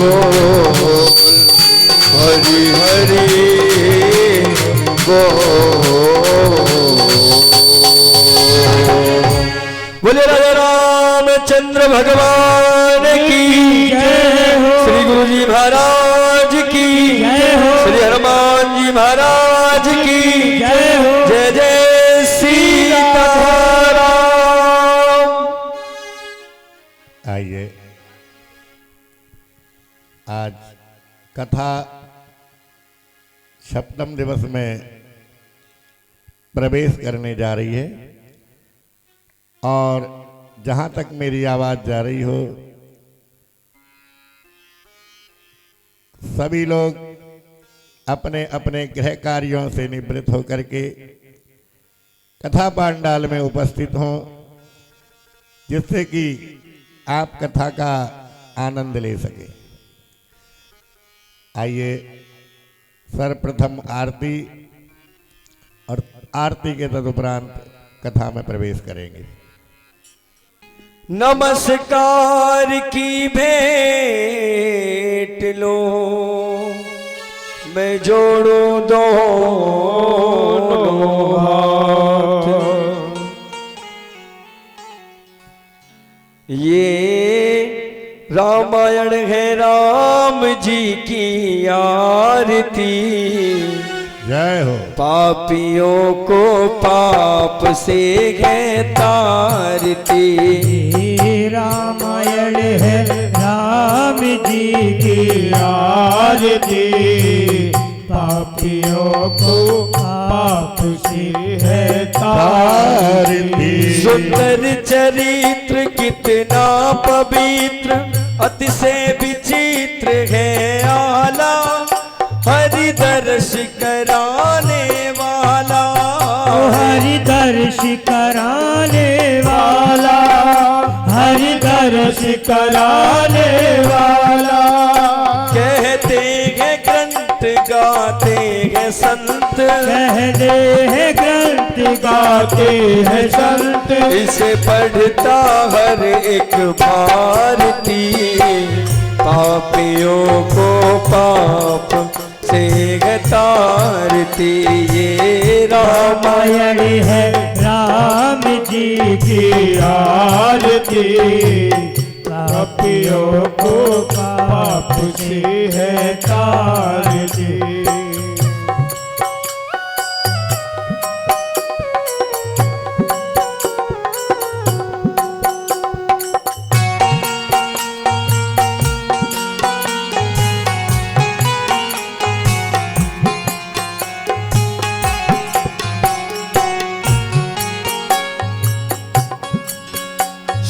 बोल, हरि हरि बोल। बोले राजा रामचंद्र भगवान की जय हो। श्री गुरु जी महाराज की जय हो। श्री हनुमान जी महाराज की जय हो। जय जय सीताराम। आइए आज कथा सप्तम दिवस में प्रवेश करने जा रही है और जहाँ तक मेरी आवाज़ जा रही हो सभी लोग अपने अपने गृह कार्यों से निवृत्त होकर के कथा पांडाल में उपस्थित हों, जिससे कि आप कथा का आनंद ले सके। आइए सर्वप्रथम आरती और आरती के तदुपरांत कथा में प्रवेश करेंगे। नमस्कार की भेंट लो, मैं जोड़ूं दोनों हाथ। ये रामायण है राम जी की आरती, जय हो। पापियों को पाप से है तारती। रामायण है राम जी की आरती, पापियों को पाप से है तारती। सुंदर चरित्र कितना पवित्र, अतिशय विचित्र है आला, हरि दर्श कराने वाला। हरि दर्श कराने वाला, हरि दर्श कराने वाला। कहते हैं ग्रंथ गाते हैं संत, कहते हैं ग्रंथ गाते हैं संत। इसे पढ़ता हर एक भारती, पापियों को पाप से है तारती। ये रामायण है राम जी की आरती, पापियों को पाप से है तारती।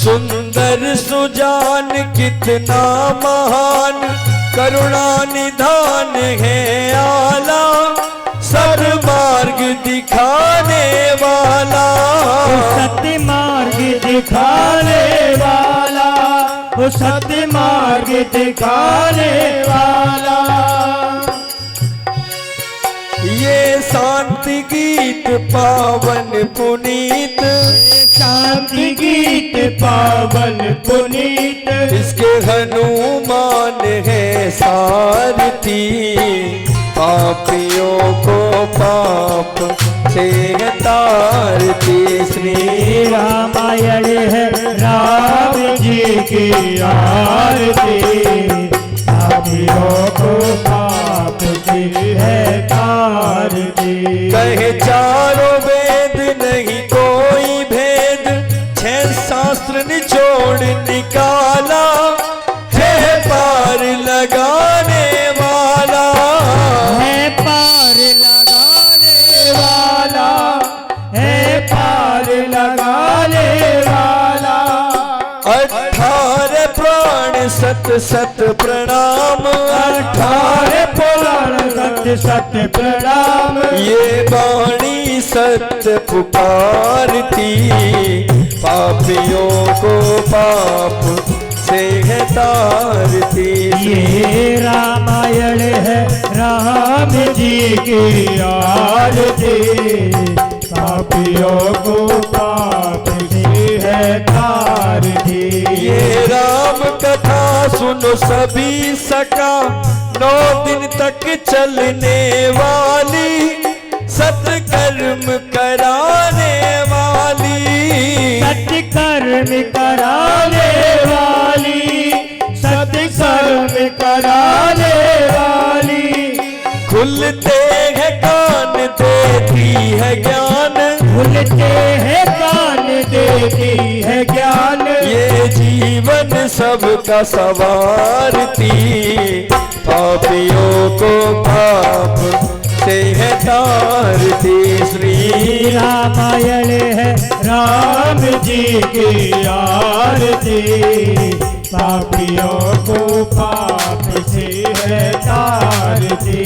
सुंदर सुजान कितना महान, करुणा निधान है आला, सन्मार्ग दिखाने वाला। सत्य मार्ग दिखाने वाला, वो सत्य मार्ग दिखाने वाला। ये शांति गीत पावन पुनीत, शांति गीत पावन पुनीत। इसके हनुमान है सारथी, पापियों को पाप से तारती। श्री रामायण है राम जी की आरती, पापियों को पाप से है तारती। कहे चारों वेद नहीं कोई भेद, छह शास्त्र निचोड़ निकाला, है पार लगाने वाला। है पार लगाने वाला, है पार लगाने वाला। 18 प्राण सत सत प्रणाम, 18 पुराण सत्य सत्य प्रणाम। ये वाणी सत्य पुकारती, पापियों को पाप से है तारती। ये रामायण है राम जी की आरती, पापियों को पाप से है तारती। ये राम कथा सुनो सभी सका 9 दिन तक चलने वाली सत्कर्म कराने वाली सत्कर्म कराने वाली सत्कर्म कराने वाली खुलते हैं कान देती है ज्ञान खुलते हैं कान देती है ज्ञान ये जीवन सबका सवारती पापियों को पाप से है तारती श्री रामायण है राम जी की आरती पापियों को पाप से है तारती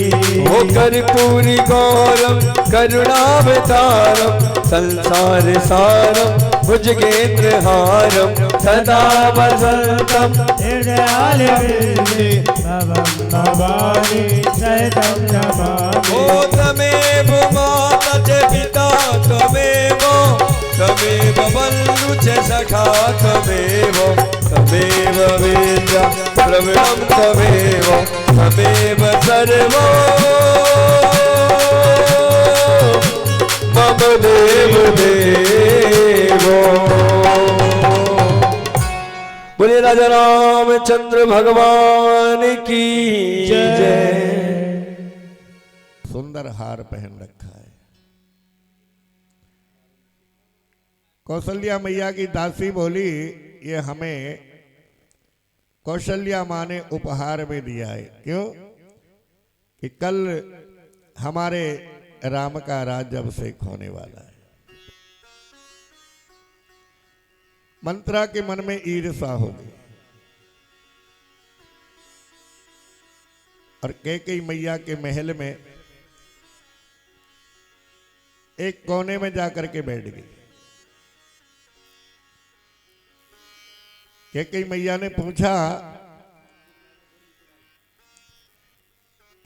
होकर पूरी गौरम करुणावतारम संसार सारम भुजगेंद्र हारम सदा वसंतम भवानी सदम नमामि ओ तमेव माता च पिता त्वमेव तमेव बन्धु च सखा त्वमेव तमेव वेद्या प्रवीणं त्वमेव तमेव सर्वं मम देव देवो। बोले राजा रामचंद्र भगवान की जय। सुंदर हार पहन रखा है। कौशल्या मैया की दासी बोली ये हमें कौशल्या माँ ने उपहार में दिया है। क्यों कि कल हमारे राम का राज्य अभिषेक होने वाला है। मंत्रा के मन में ईर्षा हो गई और कैकेयी मैया के महल में एक कोने में जाकर के बैठ गई। कैकेयी मैया ने पूछा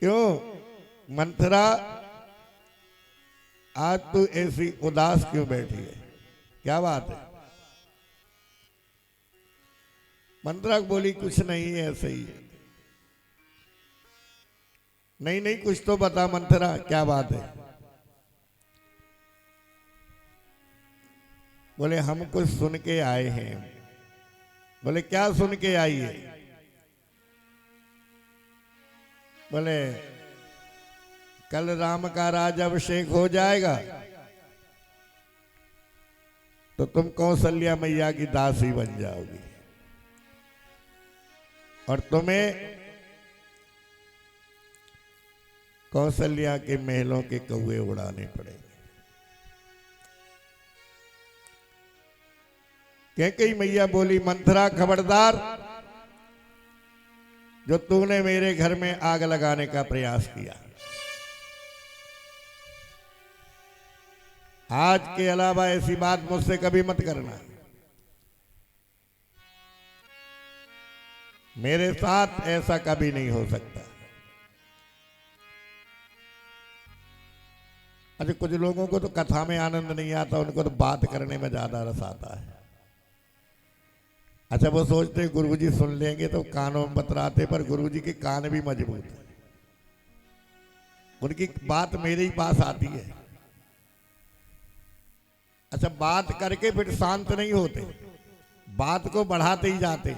क्यों मंथरा आज तू ऐसी उदास क्यों बैठी है, क्या बात है? मंत्रा बोली कुछ नहीं है, ऐसे ही है। नहीं नहीं कुछ तो बता मंथरा, क्या बात है? बोले हम कुछ सुन के आए हैं। बोले क्या सुन के आई है? बोले कल राम का राज अभिषेक हो जाएगा तो तुम कौशल्या मैया की दासी बन जाओगी और तुम्हें कौशल्या के महलों के कौवे उड़ाने पड़ेंगे। कैकेयी मैया बोली मंथरा खबरदार, जो तूने मेरे घर में आग लगाने का प्रयास किया, आज के अलावा ऐसी बात मुझसे कभी मत करना। मेरे साथ ऐसा कभी नहीं हो सकता। अच्छा कुछ लोगों को तो कथा में आनंद नहीं आता, उनको तो बात करने में ज्यादा रस आता है। अच्छा वो सोचते हैं गुरुजी सुन लेंगे तो कानों में बतराते, पर गुरुजी के कान भी मजबूत है, उनकी बात मेरे ही पास आती है। अच्छा बात करके फिर शांत नहीं होते, बात को बढ़ाते ही जाते।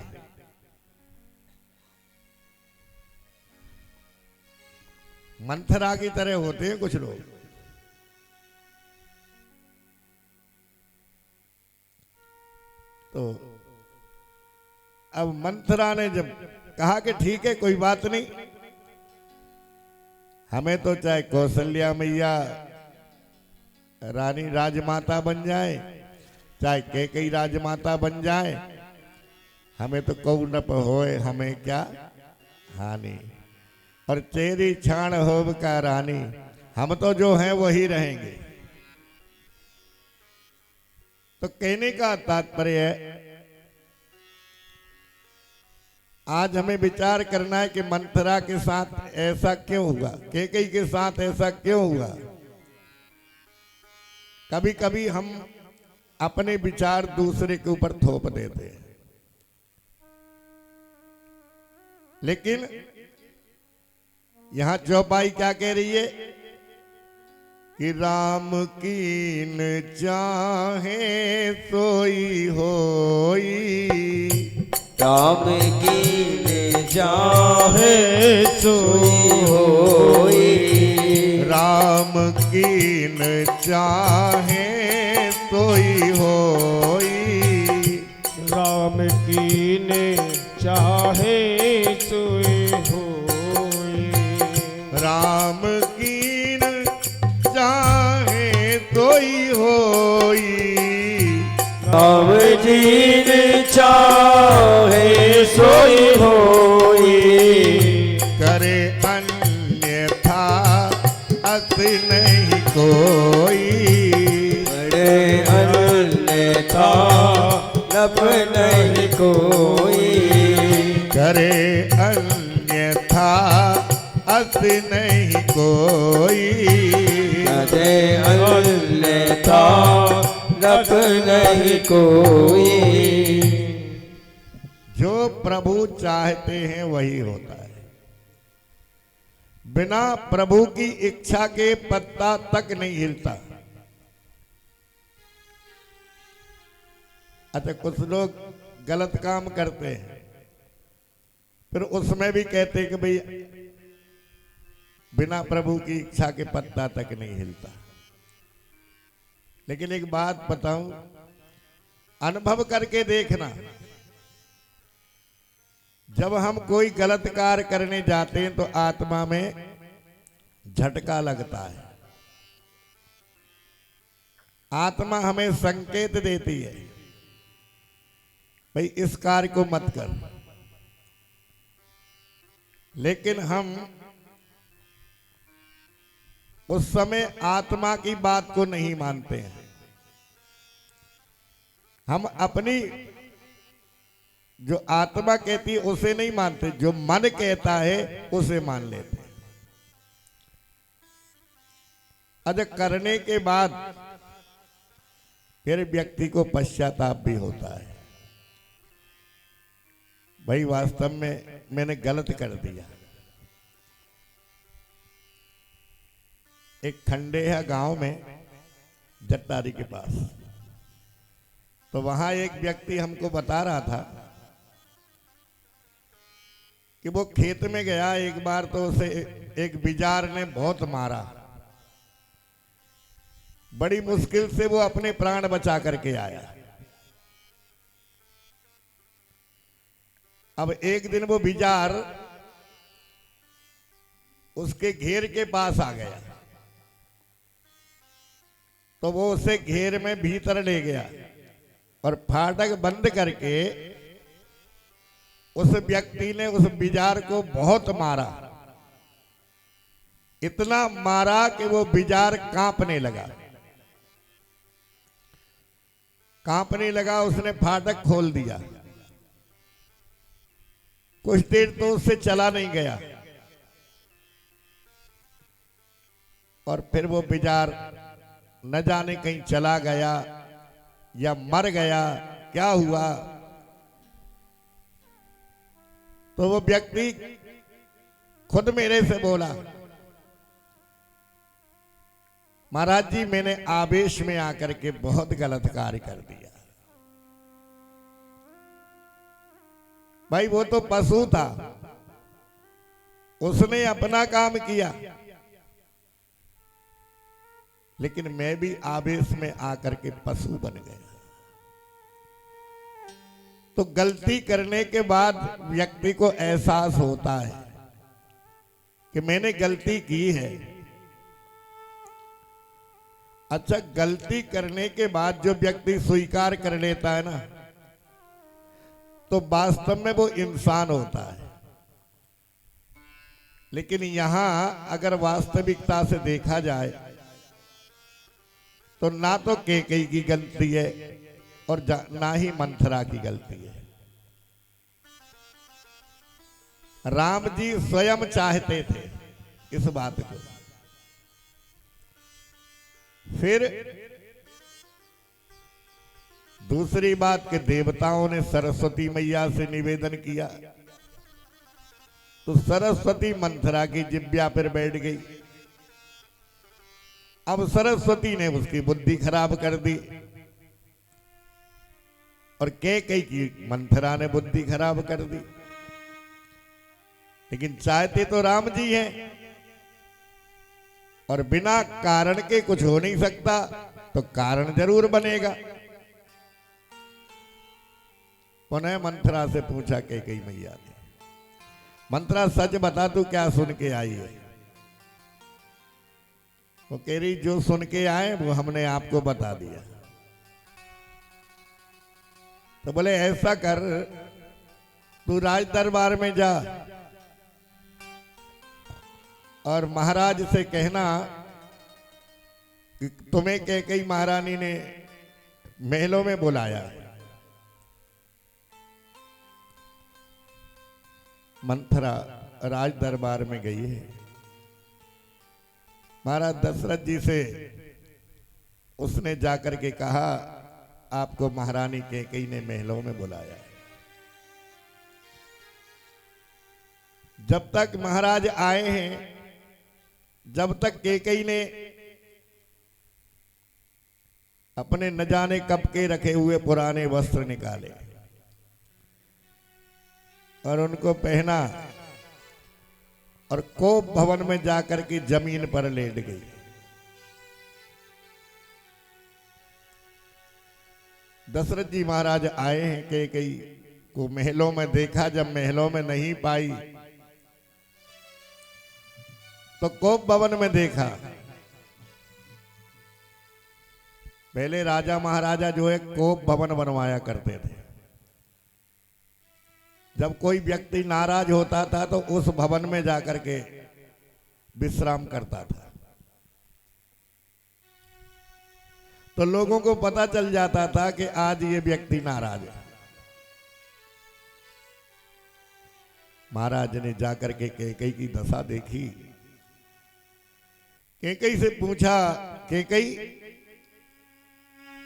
मंथरा की तरह होते हैं कुछ लोग। तो अब मंथरा ने जब कहा कि ठीक है कोई बात नहीं, हमें तो चाहे कौशल्या मैया रानी राजमाता बन जाए, चाहे कैकेयी राजमाता बन जाए, हमें तो कौ न होए हमें क्या हानि, और चेरी छाण होब का रानी, हम तो जो हैं वही रहेंगे। तो कहने का तात्पर्य है आज हमें विचार करना है कि मंथरा के साथ ऐसा क्यों हुआ, कैकेयी के साथ ऐसा क्यों हुआ। कभी कभी हम अपने विचार दूसरे के ऊपर थोप देते हैं। लेकिन यहां चौपाई क्या कह रही है कि राम कीन चाहे सोई होई, राम कीन चाहे सोई होई, राम कीन चाहे सोई होई, राम कीने चाहे सोई होई, राम कीन चाहे सोई होई, राम कीन चाहे सोई होई, करे अन्यथा अस नहीं कोई, बड़े अन्यथा लब नहीं कोई, करे अन्यथा अस नहीं कोई, बड़े अन्यथा लब नहीं कोई। जो प्रभु चाहते हैं वही होता है। बिना प्रभु की इच्छा के पत्ता तक नहीं हिलता। अच्छा, कुछ लोग गलत काम करते हैं, फिर उसमें भी कहते हैं कि भाई बिना प्रभु की इच्छा के पत्ता तक नहीं हिलता। लेकिन एक बात बताऊं, अनुभव करके देखना, जब हम कोई गलत कार्य करने जाते हैं तो आत्मा में झटका लगता है। आत्मा हमें संकेत देती है, भाई इस कार्य को मत कर। लेकिन हम उस समय आत्मा की बात को नहीं मानते हैं। हम अपनी जो आत्मा कहती है उसे नहीं मानते, जो मन कहता है उसे मान लेते हैं। अच्छा, करने के बाद फिर व्यक्ति को पश्चाताप भी होता है, भाई वास्तव में मैंने गलत कर दिया। एक खंडे है गांव में, जट्टारी के पास, तो वहां एक व्यक्ति हमको बता रहा था कि वो खेत में गया एक बार, तो उसे एक बिजार ने बहुत मारा। बड़ी मुश्किल से वो अपने प्राण बचा करके आया। अब एक दिन वो बिजार उसके घेर के पास आ गया, तो वो उसे घेर में भीतर ले गया और फाटक बंद करके उस व्यक्ति ने उस बिजार को बहुत मारा। इतना मारा कि वो बिजार कांपने लगा। कांपने लगा, उसने फाटक खोल दिया। कुछ देर तो उससे चला नहीं गया और फिर वो बिजार न जाने कहीं चला गया या मर गया, क्या हुआ। तो वो व्यक्ति खुद मेरे से बोला, महाराज जी मैंने आवेश में आकर के बहुत गलत कार्य कर दिया। भाई वो तो पशु था, उसने अपना काम किया, लेकिन मैं भी आवेश में आकर के पशु बन गया। तो गलती करने के बाद व्यक्ति को एहसास होता है कि मैंने गलती की है। अच्छा, गलती करने के बाद जो व्यक्ति स्वीकार कर लेता है ना, तो वास्तव में वो इंसान होता है। लेकिन यहां अगर वास्तविकता से देखा जाए तो ना तो कैकेयी की गलती है और ना ही मंथरा की गलती है। राम जी स्वयं चाहते थे इस बात को। फिर दूसरी बात कि देवताओं ने सरस्वती मैया से निवेदन किया तो सरस्वती मंथरा की जिब्या पर बैठ गई। अब सरस्वती ने उसकी बुद्धि खराब कर दी और कैकेयी की मंथरा ने बुद्धि खराब कर दी। लेकिन चाहते तो राम जी हैं और बिना कारण के कुछ हो नहीं सकता, तो कारण जरूर बनेगा। पुनः मंथरा से पूछा कैकेयी मैया ने, मंथरा सच बता तू क्या सुन के आई है? वो कह रही जो सुन के आए वो हमने आपको बता दिया। तो बोले ऐसा कर, तू राज दरबार में जा और महाराज से कहना कि तुम्हें कैकेयी महारानी ने महलों में बुलाया। मंथरा राज दरबार में गई है। महाराज दशरथ जी से उसने जाकर के कहा आपको महारानी कैकेयी ने महलों में बुलाया है। जब तक महाराज आए हैं, जब तक कैकेयी ने अपने न जाने कब के रखे हुए पुराने वस्त्र निकाले और उनको पहना और कोप भवन में जाकर के जमीन पर लेट गई। दशरथ जी महाराज आए हैं, कैकेयी को महलों में देखा। जब महलों में नहीं पाई तो कोप भवन में देखा। पहले राजा महाराजा जो है कोप भवन बनवाया करते थे। जब कोई व्यक्ति नाराज होता था तो उस भवन में जाकर के विश्राम करता था, तो लोगों को पता चल जाता था कि आज ये व्यक्ति नाराज है। महाराज ने जाकर के कैकेयी की दशा देखी। कैकेयी से पूछा, कैकेयी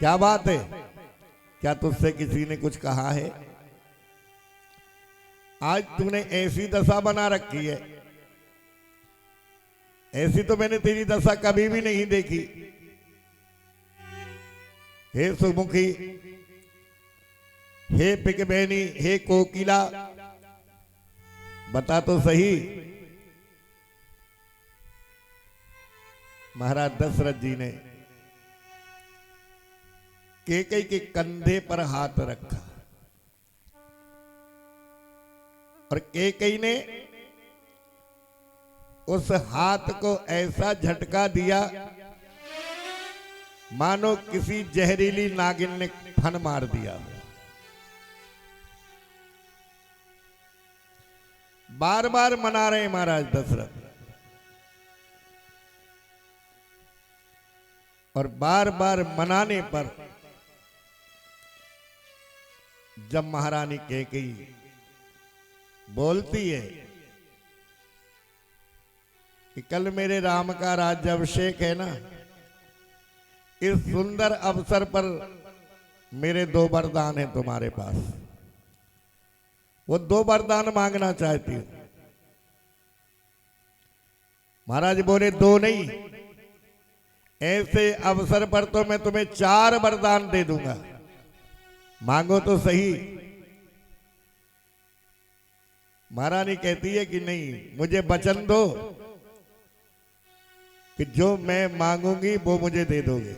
क्या बात है? क्या तुझसे किसी ने कुछ कहा है? आज तूने ऐसी दशा बना रखी है, ऐसी तो मैंने तेरी दशा कभी भी नहीं देखी। हे सुमुखी, हे पिकबैनी, हे कोकिला, बता तो सही। महाराज दशरथ जी ने कैकेयी के कंधे पर हाथ रखा और कैकेयी ने उस हाथ को ऐसा झटका दिया मानो किसी जहरीली नागिन ने फन मार दिया। बार बार मना रहे महाराज दशरथ, और बार बार मनाने पर जब महारानी कैकेयी बोलती है कि कल मेरे राम का राज्याभिषेक है ना, इस सुंदर अवसर पर मेरे दो वरदान हैं तुम्हारे पास। वो दो वरदान मांगना चाहती हूं। महाराज बोले दो नहीं, ऐसे अवसर पर तो मैं तुम्हें 4 वरदान दे दूंगा, मांगो तो सही। महारानी कहती है कि नहीं, मुझे वचन दो कि जो मैं मांगूंगी वो मुझे दे दोगे।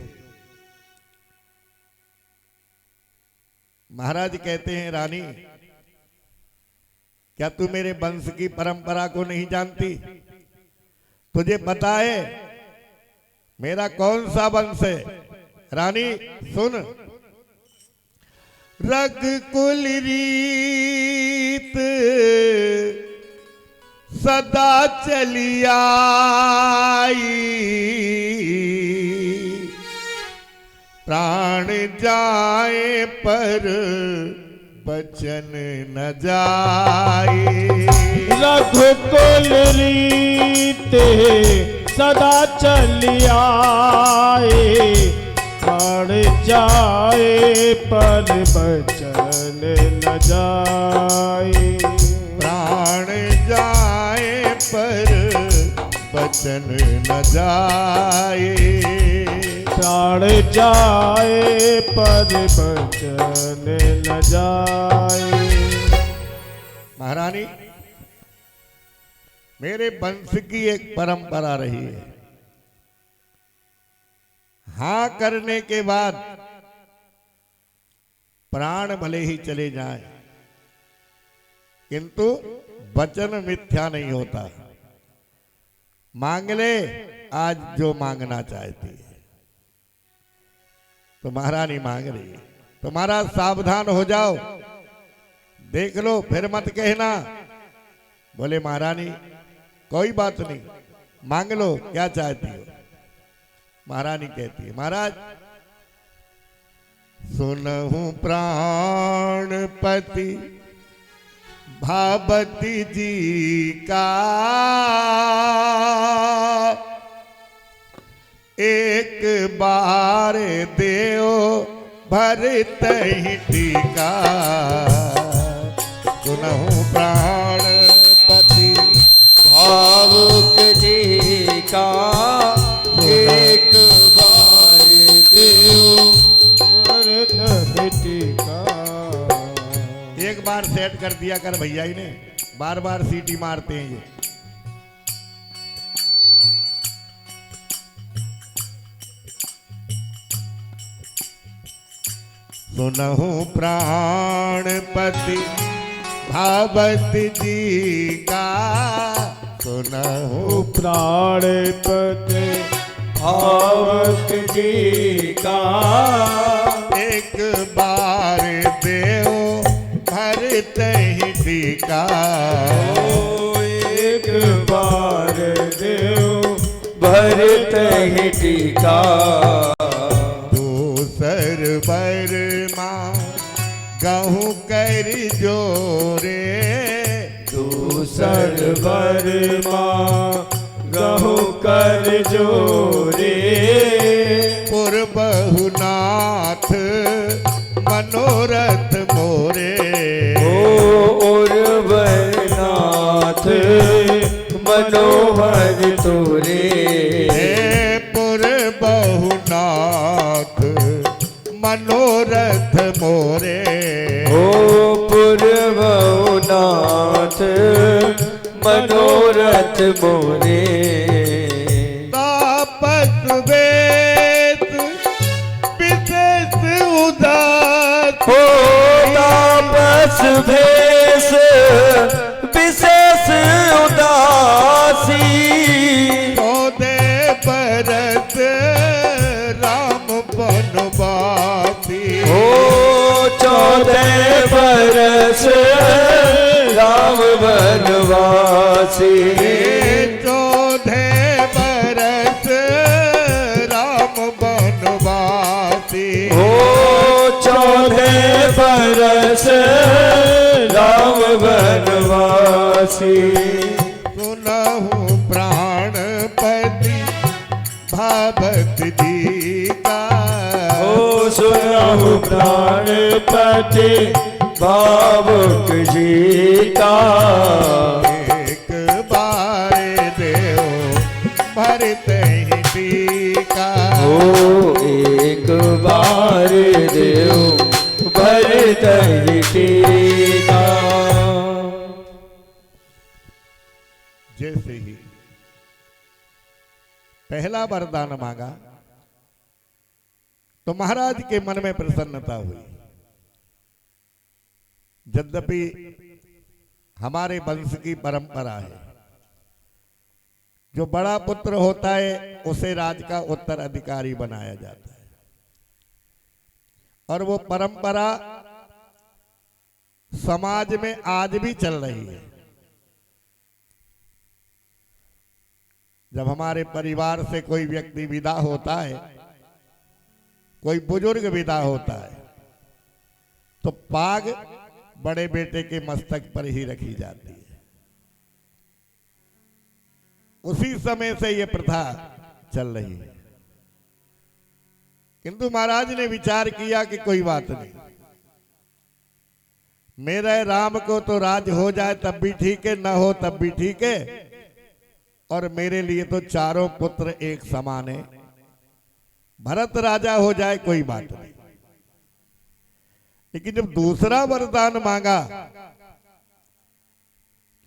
महाराज कहते हैं रानी, क्या तू मेरे वंश की परंपरा को नहीं जानती? तुझे पता है मेरा कौन सा वंश है? रानी सुन, रघुकुल रीत सदा चली आई, प्राण जाए पर बचन न जाए। रघुकुल रीत सदा चली आए, प्राण जाए पर बचन न जाए। प्राण जाए बचन न जाए। प्राण जाए पर बचन न जाए। महारानी, मेरे वंश की एक परंपरा रही है, हाँ करने के बाद प्राण भले ही चले जाए किंतु वचन मिथ्या नहीं होता। मांग ले आज जो मांगना चाहती है। तो महारानी मांग रही है, तो महाराज सावधान हो जाओ, देख लो फिर मत कहना। बोले महारानी कोई बात नहीं, मांग लो क्या चाहती हो। महारानी कहती है, महाराज सुनहु प्राणपति भावती जी का, एक बार देओ भरत ही टीका। सुनहु प्राणपति भावुक जी का, एक बार देव एक बार सेट कर दिया कर भैया ही ने, बार बार सीटी मारते हैं ये। सुनहु प्राणपति भावती जी का, सुनहु प्राणपति भावुक जी का, एक बार देव भरत ही टीका। एक बार देव भरत ही टीका। दूसर बर माँ गहूँ कर जोरे, दूसर बर माँ गहु कर जोरे। पूर्वहु नाथ मनोरथ मोरे। नाथ मनोहर तोरे। पूर्वहु नाथ मनोरथ मोरे। पूर्वहु नाथ मनोरथ मोरे। तापस वेद विशेष उदास, हो तापस भेष विशेष उदासी। 14 बरस राम बनवासी। हो 14 बरस राम बनवासी। 14 बरस राम बनवासी। हो 14 बरस राम बनवासी। सुनहु प्राणपति भावत जी का, हो सुनहु प्राणपति भावुक जी का। एक बार देव भरत ही टीका। हो एक बार देव भरत ही टीका। जैसे ही पहला वरदान मांगा तो महाराज के मन में प्रसन्नता हुई। यद्यपि हमारे वंश की परंपरा है, जो बड़ा पुत्र होता है उसे राज का उत्तराधिकारी बनाया जाता है, और वो परंपरा समाज में आज भी चल रही है। जब हमारे परिवार से कोई व्यक्ति विदा होता है, कोई बुजुर्ग विदा होता है, तो पाग बड़े बेटे के मस्तक पर ही रखी जाती है। उसी समय से ये प्रथा चल रही है। किंतु महाराज ने विचार किया कि कोई बात नहीं, मेरे राम को तो राज हो जाए तब भी ठीक है, न हो तब भी ठीक है, और मेरे लिए तो चारों पुत्र एक समान है। भरत राजा हो जाए कोई बात नहीं, लेकिन जब दूसरा वरदान मांगा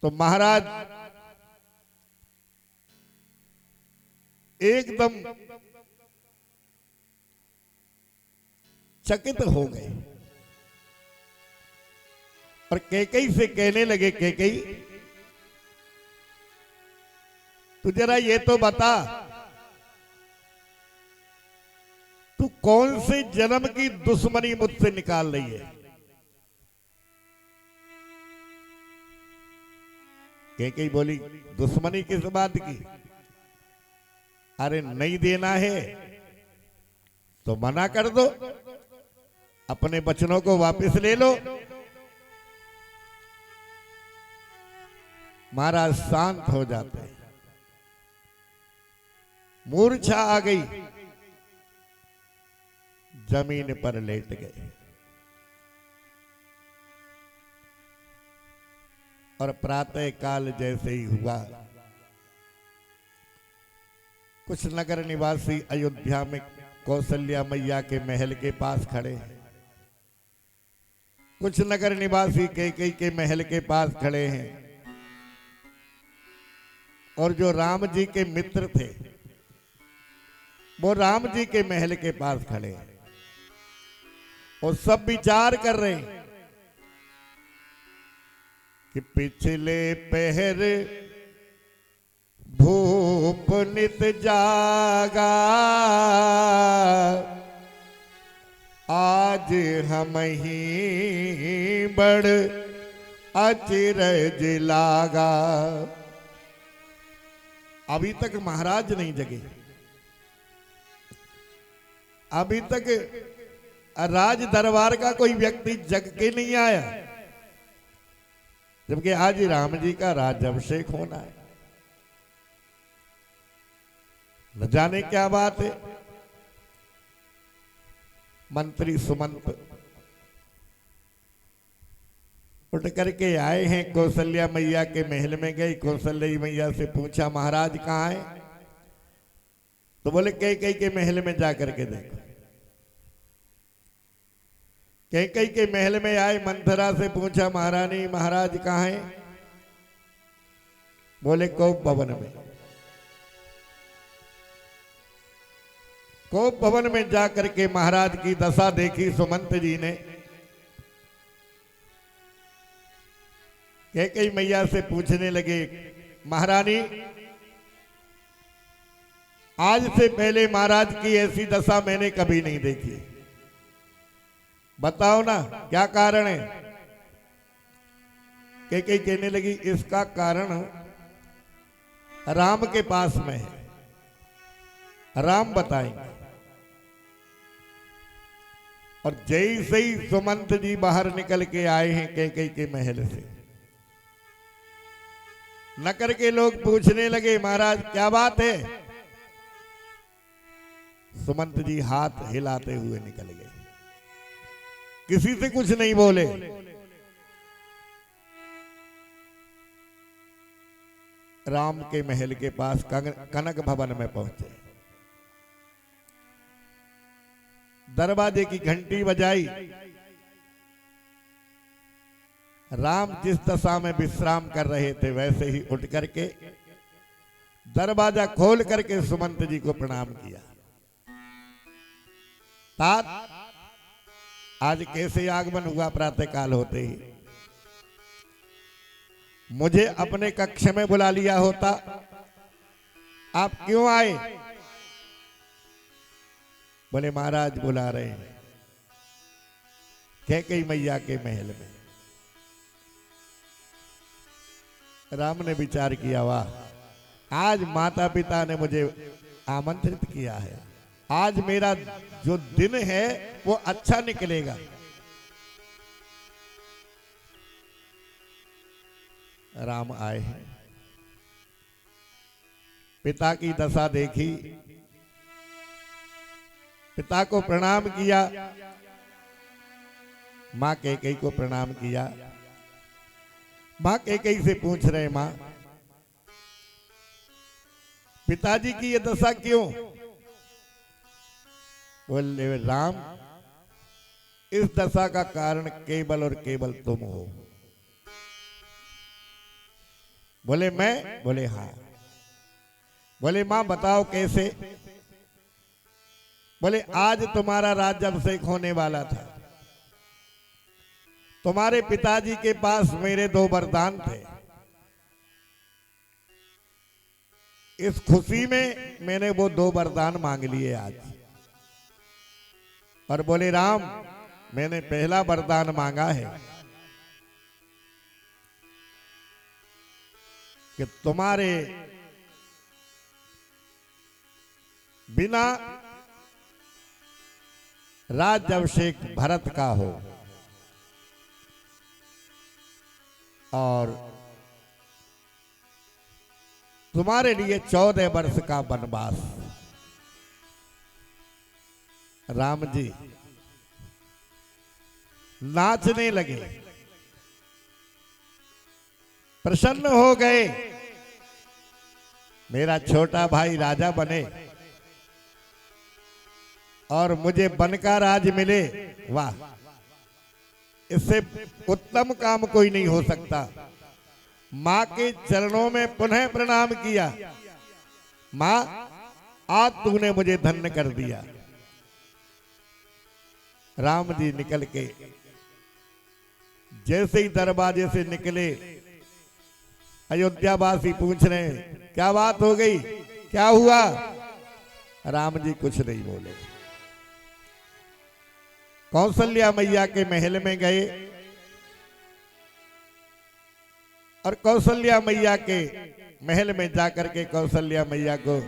तो महाराज एकदम चकित हो गए और कैकेयी से कहने लगे, कैकेयी तू जरा ये तो बता, तू कौन से जन्म की दुश्मनी मुझसे निकाल रही है? कैकेयी बोली, दुश्मनी किस बात की? अरे नहीं देना है तो मना कर दो, अपने वचनों को वापस ले लो। महाराज शांत हो जाते हैं, मूर्छा आ गई, जमीन पर लेट गए और प्रातः काल जैसे ही हुआ, कुछ नगर निवासी अयोध्या में कौशल्या मैया के महल के पास खड़े हैं, कुछ नगर निवासी कैकेयी के महल के पास खड़े हैं, और जो राम जी के मित्र थे वो राम जी के महल के पास खड़े हैं और सब विचार कर रहे हैं कि पिछले पहर भूप नित जागा, आज हम ही बड़ अचिरज लागा। अभी तक महाराज नहीं जगे, अभी तक राज दरबार का कोई व्यक्ति जग के नहीं आया, जबकि आज राम जी का राज्याभिषेक होना है। न जाने क्या बात है। मंत्री सुमंत उठ करके आए हैं, कौशल्या मैया के महल में गए, कौशल्या मैया से पूछा महाराज कहाँ है? तो बोले कैकेयी के महल में जाकर के देखो। कैकेयी के महल में आए, मंथरा से पूछा महारानी महाराज कहाँ है? बोले कोप भवन में। कोप भवन में जाकर के महाराज की दशा देखी सुमंत जी ने। कैकेयी मैया से पूछने लगे महारानी आज से पहले महाराज की ऐसी दशा मैंने कभी नहीं देखी, बताओ ना क्या कारण है? कैकेयी कहने लगी इसका कारण राम के पास में है, राम बताएंगे। और जैसे ही सुमंत जी बाहर निकल के आए हैं कैकेयी के महल से, नगर के लोग पूछने लगे महाराज क्या बात है? सुमंत जी हाथ हिलाते हुए निकल गए, किसी से कुछ नहीं बोले। राम के महल के पास कनक भवन में पहुंचे, दरवाजे की घंटी बजाई। राम जिस दशा में विश्राम कर रहे थे वैसे ही उठ करके दरवाजा खोल करके सुमंत जी को प्रणाम किया। तात आज कैसे आगमन हुआ? प्रातः काल होते ही मुझे अपने कक्ष में बुला लिया होता, आप क्यों आए? बोले महाराज बुला रहे हैं कैकेयी मैया के महल में। राम ने विचार किया वाह आज माता पिता ने मुझे आमंत्रित किया है, आज मेरा जो दिन है वो अच्छा निकलेगा। राम आए हैं, पिता की दशा देखी, पिता को प्रणाम किया, मां कैकेयी को प्रणाम किया। मां कैकेयी से पूछ रहे मां पिताजी की ये दशा क्यों? बोले राम, इस दशा का कारण केवल और केवल तुम हो। बोले मैं? बोले हाँ। बोले मां बताओ कैसे? बोले आज तुम्हारा राज्याभिषेक होने वाला था, तुम्हारे पिताजी के पास मेरे 2 वरदान थे, इस खुशी में मैंने वो 2 वरदान मांग लिए आज। और बोले राम, मैंने पहला वरदान मांगा है कि तुम्हारे बिना राज्याभिषेक भरत का हो और तुम्हारे लिए 14 वर्ष का वनवास। राम जी नाचने लगे, प्रसन्न हो गए, मेरा छोटा भाई राजा बने और मुझे वन का राज मिले। वाह, इससे उत्तम काम कोई नहीं हो सकता। मां के चरणों में पुनः प्रणाम किया, मां आज तूने मुझे धन्य कर दिया। राम जी निकल के जैसे ही दरवाजे से निकले, अयोध्यावासी पूछ रहे हैं क्या बात हो गई, क्या हुआ? राम जी कुछ नहीं बोले। कौशल्या मैया के महल में गए और कौशल्या मैया के महल में जाकर के कौशल्या मैया को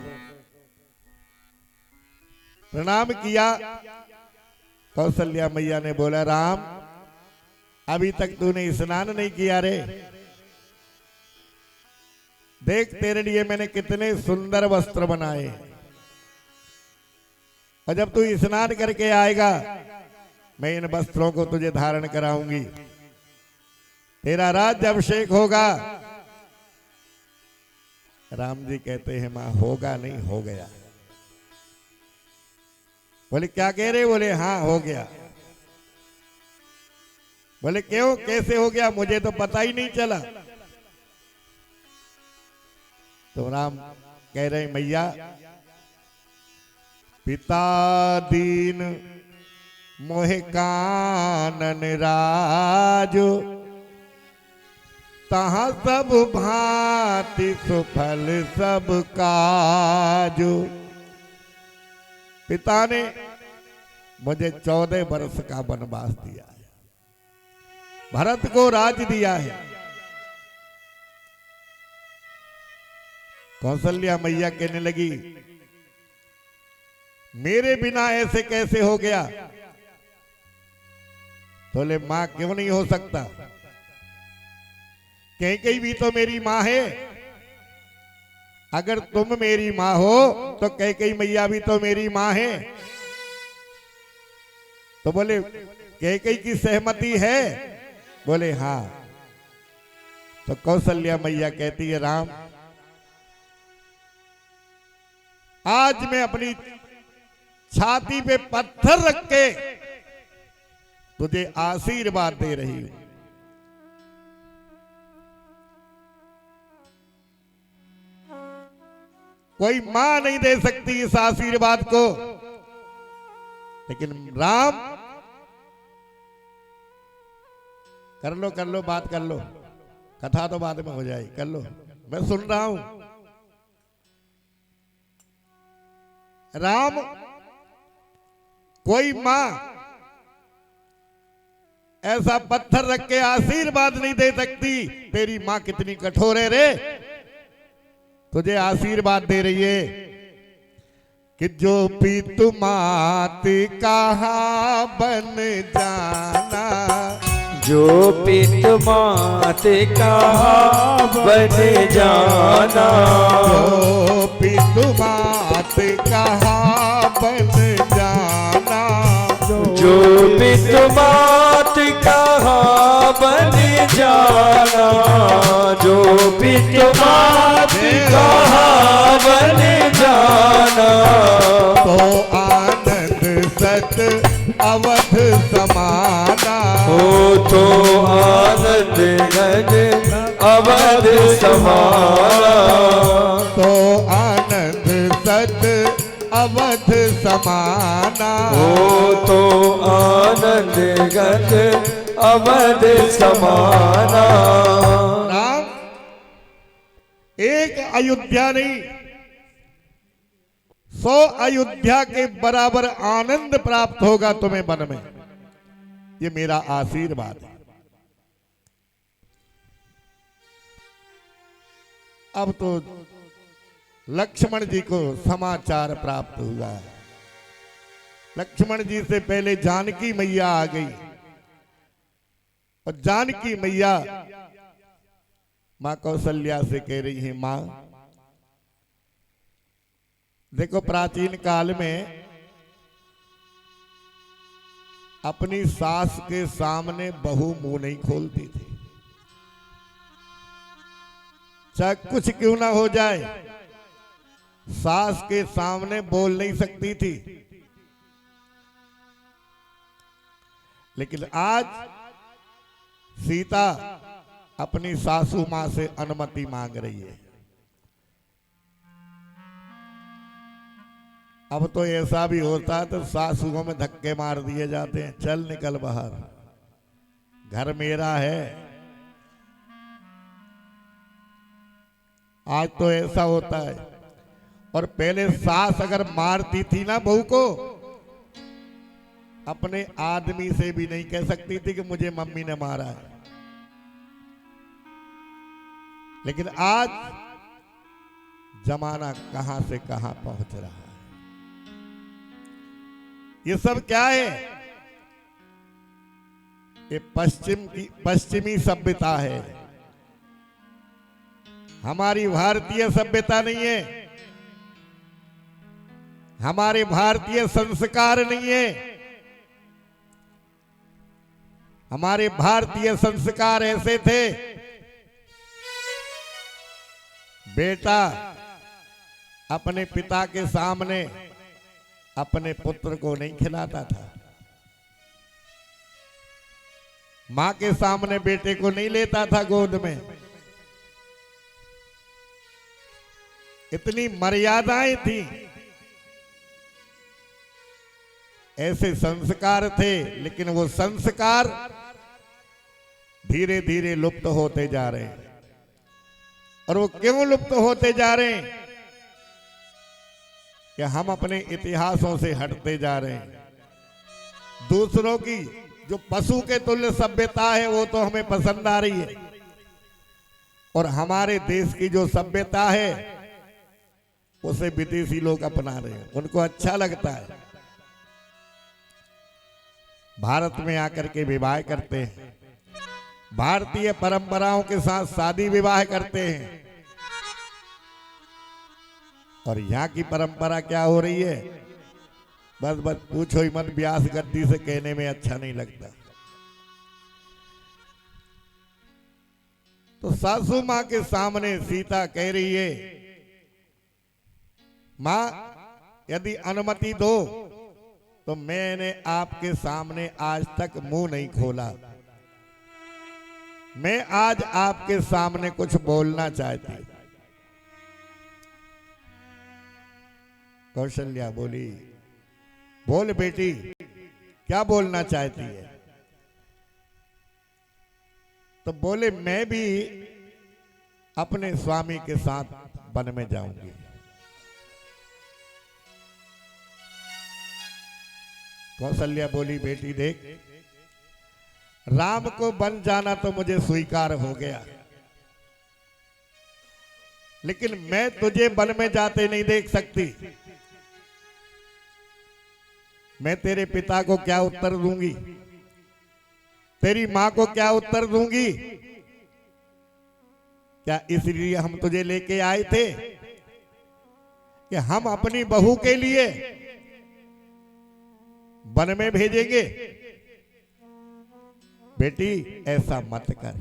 प्रणाम किया। कौशल्या मैया ने बोला राम, अभी तक तूने स्नान नहीं किया रे। देख तेरे लिए मैंने कितने सुंदर वस्त्र बनाए, और जब तू स्नान करके आएगा मैं इन वस्त्रों को तुझे धारण कराऊंगी, तेरा राज्याभिषेक होगा। राम जी कहते हैं मां होगा नहीं, हो गया। बोले क्या कह रहे? बोले हाँ हो गया। बोले क्यों, कैसे हो गया? मुझे तो पता ही नहीं चला। तो राम कह रहे मैया, पिता दीन मोहे कानन राजो, तहाँ सब भांति सुफल सब काजो। पिता ने मुझे 14 वर्ष का वनवास दिया है, भरत को राज दिया है। कौशल्या मैया कहने लगी मेरे बिना ऐसे कैसे हो गया? बोले मां क्यों नहीं हो सकता, कैकेयी भी तो मेरी मां है। अगर तुम मेरी मां हो तो कैकेयी मैया भी तो मेरी मां है। तो बोले कैकेयी की सहमति है? बोले हाँ। तो कौशल्या मैया कहती है राम, आज मैं अपनी छाती पे पत्थर रख के तुझे आशीर्वाद दे रही हूं। कोई मां नहीं दे सकती इस आशीर्वाद को, लेकिन राम कर लो बात कर लो, कथा तो बाद में हो जाएगी, कर लो, मैं सुन रहा हूं। राम, कोई मां ऐसा पत्थर रख के आशीर्वाद नहीं दे सकती। तेरी मां कितनी कठोर है रे, तुझे आशीर्वाद दे रही है कि जो पितु मात कहा बन जाना, जो पितु मात कहा बन जाना, जो पितु मात कहा बन जाना, जो पितु मात कहा बन जाना, जो पितु मात कहा बन बन जाना। तो आनंद सत अवध समाना। हो तो आनंद घन अवध समाना। तो आनंद सत अवध समाना। हो तो आनंद घन अवध समाना। राम, एक अयोध्या नहीं 100 अयोध्या के बराबर आनंद प्राप्त होगा तुम्हें वन में। ये मेरा आशीर्वाद है। अब तो लक्ष्मण जी को समाचार प्राप्त हुआ है। लक्ष्मण जी से पहले जानकी मैया आ गई और जानकी मैया मां कौशल्या से कह रही है, मां देखो प्राचीन काल में अपनी सास के सामने बहू मुंह नहीं खोलती थी, चाहे कुछ क्यों ना हो जाए सास के सामने बोल नहीं सकती थी। लेकिन आज सीता अपनी सासू मां से अनुमति मांग रही है। अब तो ऐसा भी होता है तो सासुओं में धक्के मार दिए जाते हैं, चल निकल बाहर, घर मेरा है। आज तो ऐसा होता है। और पहले सास अगर मारती थी ना बहू को, अपने आदमी से भी नहीं कह सकती थी कि मुझे मम्मी ने मारा है। लेकिन आज जमाना कहां से कहां पहुंच रहा है। ये सब क्या है? ये पश्चिमी सभ्यता है, हमारी भारतीय सभ्यता नहीं है, हमारे भारतीय संस्कार नहीं है। हमारे भारतीय संस्कार ऐसे थे, बेटा अपने पिता के सामने अपने पुत्र को नहीं खिलाता था, मां के सामने बेटे को नहीं लेता था गोद में। इतनी मर्यादाएं थी, ऐसे संस्कार थे। लेकिन वो संस्कार धीरे धीरे लुप्त होते जा रहे हैं। और वो क्यों लुप्त होते जा रहे हैं? कि हम अपने इतिहासों से हटते जा रहे हैं। दूसरों की जो पशु के तुल्य सभ्यता है वो तो हमें पसंद आ रही है, और हमारे देश की जो सभ्यता है उसे विदेशी लोग अपना रहे हैं, उनको अच्छा लगता है। भारत में आकर के विवाह करते हैं, भारतीय परंपराओं के साथ शादी विवाह करते हैं। और यहाँ की परंपरा क्या हो रही है? बस बस पूछो ही मत, व्यास गद्दी से कहने में अच्छा नहीं लगता। तो सासू मां के सामने सीता कह रही है, मां यदि अनुमति दो तो मैंने आपके सामने आज तक मुंह नहीं खोला, मैं आज आपके सामने कुछ बोलना चाहती। कौशल्या बोली, बोल बेटी, क्या बोलना चाहती है? तो बोले, मैं भी अपने स्वामी के साथ वन में जाऊंगी। कौशल्या बोली, बेटी देख, राम को वन जाना तो मुझे स्वीकार हो गया, लेकिन मैं तुझे वन में जाते नहीं देख सकती। मैं तेरे पिता को क्या उत्तर दूंगी? तेरी मां को क्या उत्तर दूंगी? क्या इसलिए हम तुझे लेके आए थे कि हम अपनी बहू के लिए वन में भेजेंगे? बेटी ऐसा मत कर,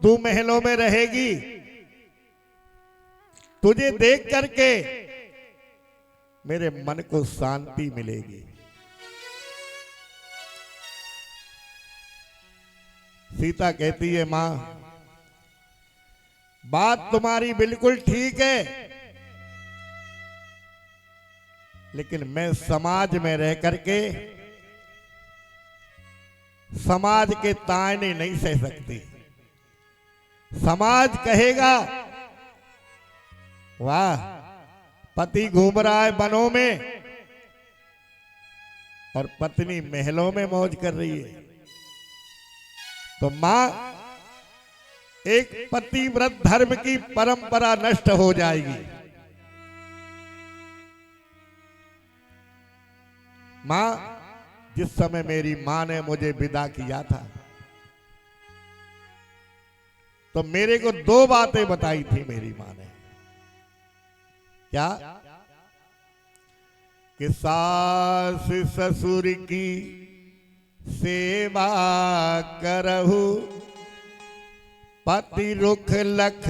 तू महलों में रहेगी, तुझे देख करके मेरे मन को शांति मिलेगी। सीता कहती है, मां बात तुम्हारी बिल्कुल ठीक है, लेकिन मैं समाज में रह करके समाज के ताने नहीं सह सकती। समाज कहेगा, वाह पति घूम रहा है वनों में और पत्नी महलों में मौज कर रही है। तो मां, एक पतिव्रत धर्म की परंपरा नष्ट हो जाएगी। मां, जिस समय मेरी मां ने मुझे विदा किया था तो मेरे को दो बातें बताई थी मेरी मां ने। क्या? कि सास ससुर की सेवा करहु, पति रुख लख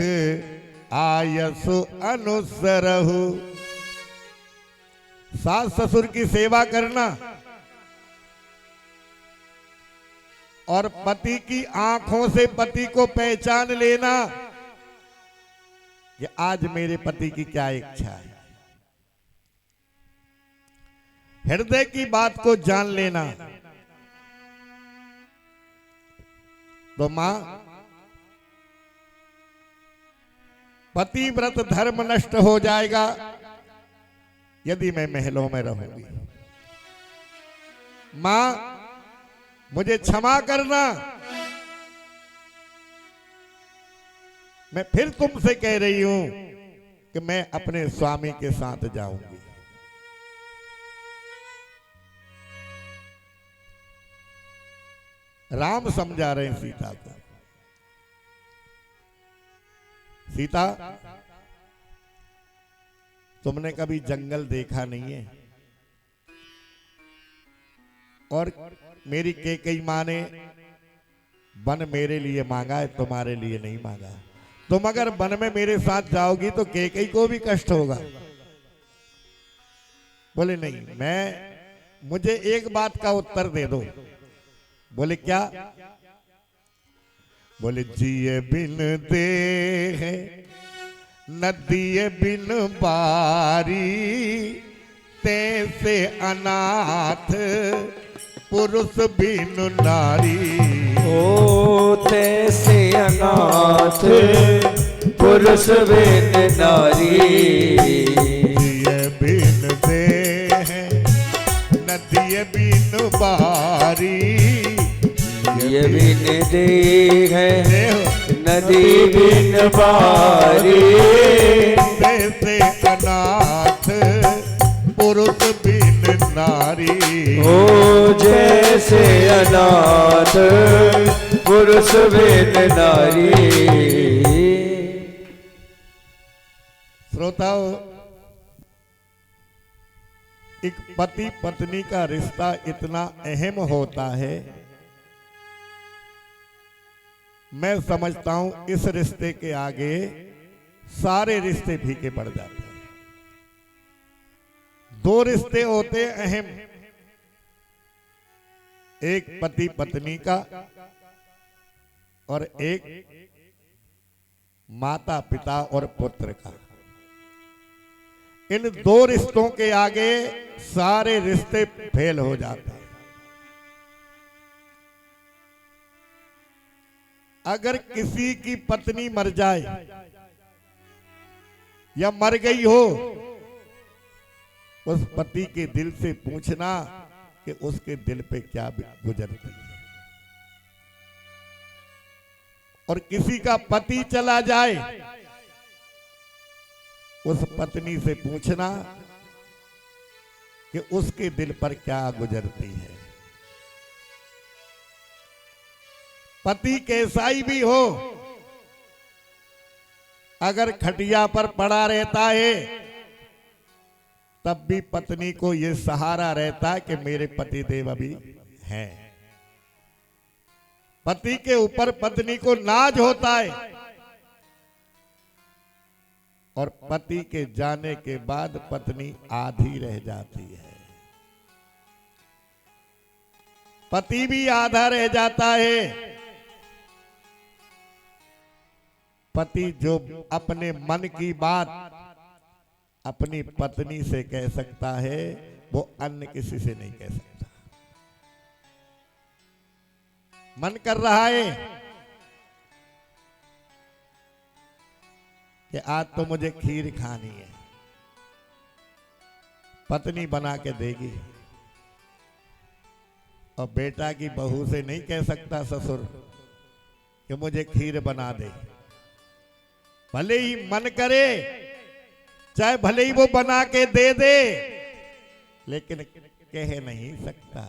आयसु अनुसरहु। सास ससुर की सेवा करना और पति की आंखों से पति को पहचान लेना कि आज मेरे पति की क्या इच्छा है, हृदय की बात को जान लेना। तो मां, पतिव्रत धर्म नष्ट हो जाएगा यदि मैं महलों में रहूंगी। मां, मुझे क्षमा करना, मैं फिर तुमसे कह रही हूं कि मैं अपने स्वामी के साथ जाऊंगी। राम समझा रहे हैं सीता को। सीता, तुमने कभी जंगल देखा नहीं है और मेरी कैकेयी मां ने वन मेरे लिए मांगा है, तुम्हारे लिए नहीं मांगा। तुम अगर वन में मेरे साथ जाओगी तो कैकेयी को भी कष्ट होगा। बोले नहीं, मुझे एक बात का उत्तर दे दो। बोले क्या? बोले जिए बिन देह नदिए बिन बारी, तैसे अनाथ पुरुष बिन नारी। ओ तैसे अनाथ पुरुष बिन नारी। जिए बिन देह नदिए बिन बारी, ये बिन देह नदी बिन बारी। तैसे अनाथ पुरुष बिन नारी। ओ जैसे अनाथ पुरुष बिन नारी। श्रोताओ, एक पति पत्नी का रिश्ता इतना अहम होता है, मैं समझता हूं इस रिश्ते के आगे सारे रिश्ते फीके पड़ जाते हैं। दो रिश्ते होते हैं अहम, एक पति पत्नी का और एक माता पिता और पुत्र का। इन दो रिश्तों के आगे सारे रिश्ते फेल हो जाते हैं। अगर किसी की पत्नी मर जाए या मर गई हो, उस पति के दिल से पूछना कि उसके दिल पे क्या गुजरती है। और किसी का पति चला जाए, उस पत्नी से पूछना कि उसके दिल पर क्या गुजरती है। पति कैसा ही भी हो, अगर खटिया पर पड़ा रहता है तब भी पत्नी को यह सहारा रहता है कि मेरे पति देव अभी हैं। पति के ऊपर पत्नी को नाज होता है और पति के जाने के बाद पत्नी आधी रह जाती है। पति भी आधा रह जाता है। पति जो अपने मन की बात अपनी पत्नी से कह सकता है, वो अन्य किसी से नहीं कह सकता। मन कर रहा है कि आज तो मुझे खीर खानी है, पत्नी बना के देगी। और बेटा की बहू से नहीं कह सकता ससुर कि मुझे खीर बना दे। भले ही मन करे, चाहे भले ही वो बना के दे दे, लेकिन कह नहीं सकता।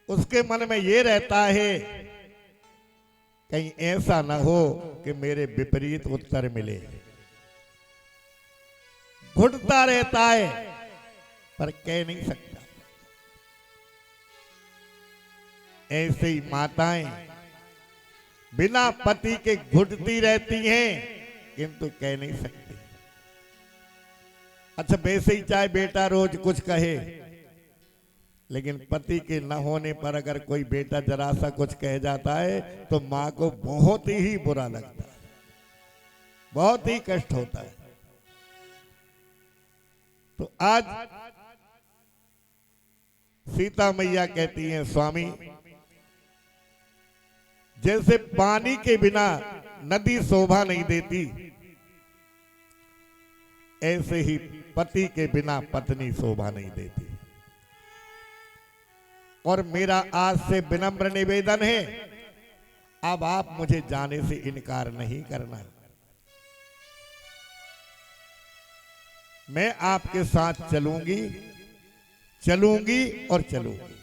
उसके मन में ये रहता है कहीं ऐसा ना हो कि मेरे विपरीत उत्तर मिले। घुटता रहता है पर कह नहीं सकता। ऐसे ही माताएं बिना पति के घुटती रहती हैं, किंतु कह नहीं सकती। अच्छा, वैसे ही चाहे बेटा रोज कुछ कहे, लेकिन पति के न होने पर अगर कोई बेटा जरा सा कुछ कह जाता है तो मां को बहुत ही बुरा लगता है, बहुत ही कष्ट होता है। तो आज सीता मैया कहती हैं, स्वामी जैसे पानी के बिना नदी शोभा नहीं देती, ऐसे ही पति के बिना पत्नी शोभा नहीं देती। और मेरा आज से विनम्र निवेदन है, अब आप मुझे जाने से इनकार नहीं करना। मैं आपके साथ चलूंगी, चलूंगी और चलूंगी।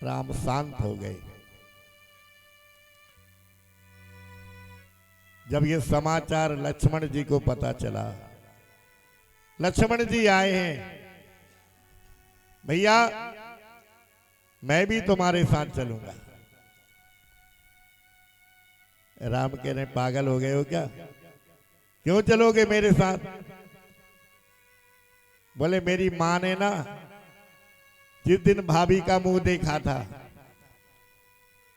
राम शांत हो गए। जब ये समाचार लक्ष्मण जी को पता चला, लक्ष्मण जी आए हैं, भैया मैं भी तुम्हारे साथ चलूंगा। राम कह रहे, पागल हो गए हो क्या? क्यों चलोगे मेरे साथ? बोले मेरी मां ने ना जिस दिन भाभी का मुंह देखा था,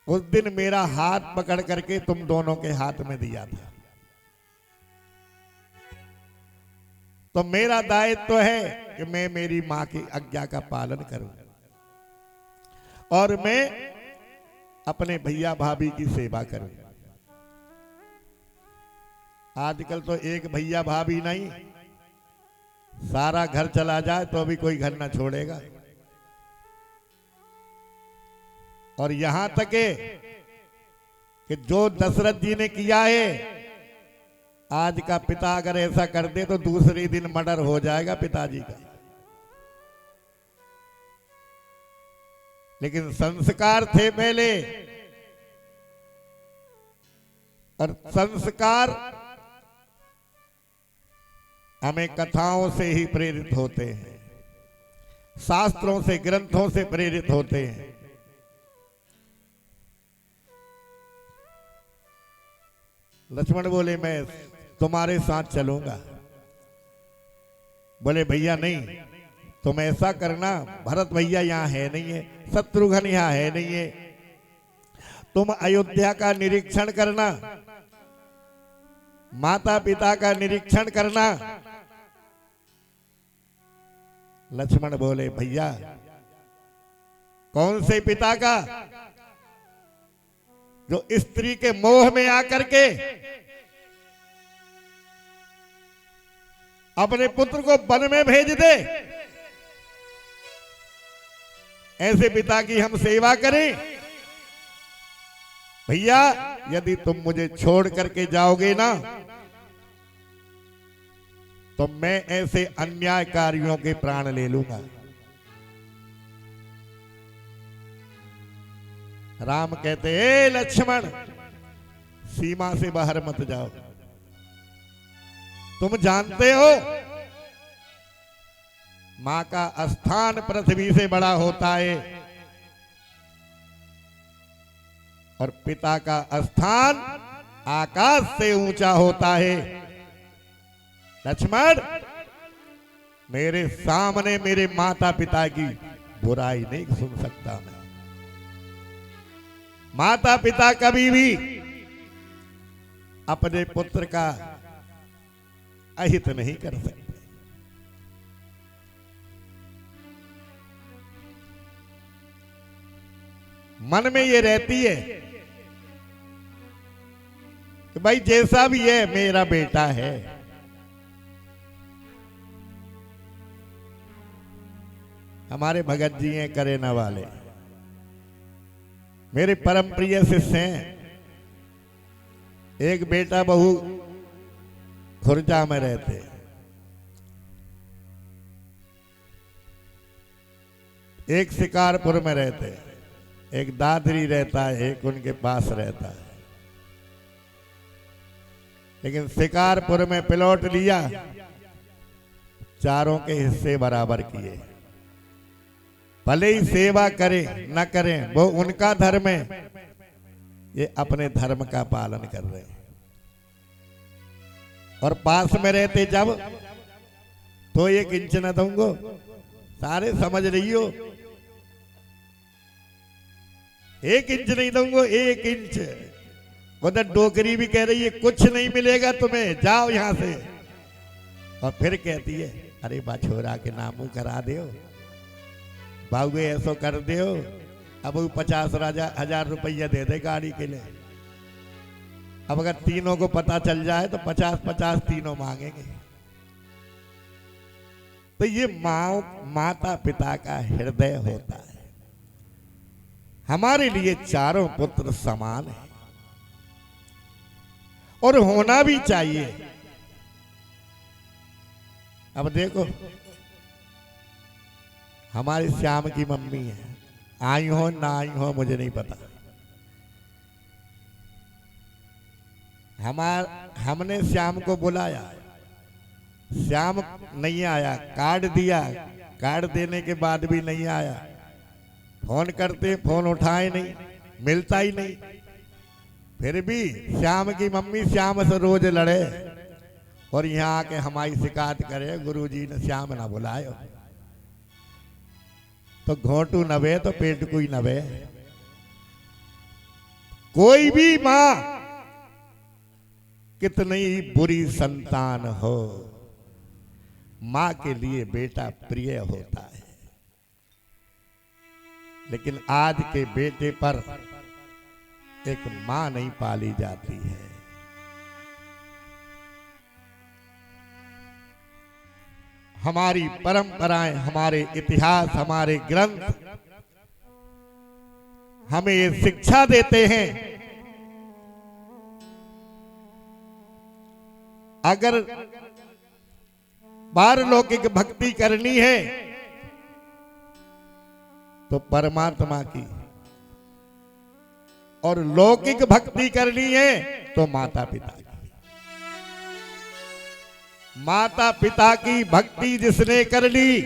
उस दिन मेरा हाथ पकड़ करके तुम दोनों के हाथ में दिया था। तो मेरा दायित्व है कि मैं मेरी मां की आज्ञा का पालन करूं और मैं अपने भैया भाभी की सेवा करूं। आजकल तो एक भैया भाभी नहीं, सारा घर चला जाए तो भी कोई घर ना छोड़ेगा। और यहां तक है कि जो दशरथ जी ने किया है, आज का पिता अगर ऐसा कर दे तो दूसरे दिन मर्डर हो जाएगा पिताजी का। लेकिन संस्कार थे पहले, और संस्कार हमें कथाओं से ही प्रेरित होते हैं, शास्त्रों से, ग्रंथों से प्रेरित होते हैं। लक्ष्मण बोले मैं तुम्हारे साथ चलूंगा। बोले भैया नहीं, तुम ऐसा करना, भरत भैया यहाँ है नहीं है, शत्रुघ्न यहाँ है नहीं है, तुम अयोध्या का निरीक्षण करना, माता पिता का निरीक्षण करना। लक्ष्मण बोले भैया कौन से पिता का? जो स्त्री के मोह में आकर के अपने पुत्र को वन में भेज दे, ऐसे पिता की हम सेवा करें? भैया यदि तुम मुझे छोड़ करके जाओगे ना, तो मैं ऐसे अन्यायकारियों के प्राण ले लूंगा। राम कहते, ए लक्ष्मण सीमा से बाहर मत जाओ। तुम जानते हो मां का स्थान पृथ्वी से बड़ा होता है। और पिता का स्थान आकाश से ऊंचा होता है। लक्ष्मण, मेरे सामने मेरे माता पिता की बुराई नहीं सुन सकता मैं। माता पिता कभी भी अपने पुत्र का अहित नहीं कर सकते। मन में ये रहती है कि भाई जैसा भी है मेरा बेटा है। हमारे भगत जी हैं करेना वाले, मेरे परम प्रिय शिष्य हैं। एक बेटा बहू खुर्जा में रहते, एक शिकारपुर में रहते, एक दादरी रहता है, एक उनके पास रहता है। लेकिन शिकारपुर में प्लॉट लिया, चारों के हिस्से बराबर किए। भले ही सेवा करें न करें वो उनका धर्म है, ये अपने धर्म का पालन कर रहे हैं। और पास में रहते जब तो एक इंच न दूंगो, सारे समझ रही हो, एक इंच नहीं दूंगो, एक इंच। उधर डोकरी भी कह रही है कुछ नहीं मिलेगा तुम्हें, जाओ यहां से। और फिर कहती है अरे बा छोरा के नामू करा दो, बाबू ऐसो कर दो, अब 50,000 रुपया दे दे गाड़ी के लिए। अब अगर तीनों को पता चल जाए तो 50-50 तीनों मांगेंगे। तो ये माता पिता का हृदय होता है। हमारे लिए चारों पुत्र समान हैं और होना भी चाहिए। अब देखो हमारे श्याम की मम्मी है, आई हो ना आई हो मुझे नहीं पता, हमने श्याम को बुलाया, श्याम नहीं आया, कार्ड दिया, कार्ड देने के बाद भी नहीं आया, फोन करते फोन उठाए नहीं, मिलता ही नहीं। फिर भी श्याम की मम्मी श्याम से रोज लड़े और यहाँ आके हमारी शिकायत करे गुरुजी ने श्याम ना बुलायो। तो घोटू नवे तो पेट कोई नवे। कोई भी मां कितनी बुरी संतान हो, मां के लिए बेटा प्रिय होता है। लेकिन आज के बेटे पर एक मां नहीं पाली जाती है। हमारी परंपराएं, हमारे इतिहास, हमारे ग्रंथ हमें ये शिक्षा देते हैं, अगर पारलौकिक भक्ति करनी है तो परमात्मा की, और लौकिक भक्ति करनी है तो माता पिता की। माता पिता की भक्ति जिसने कर ली,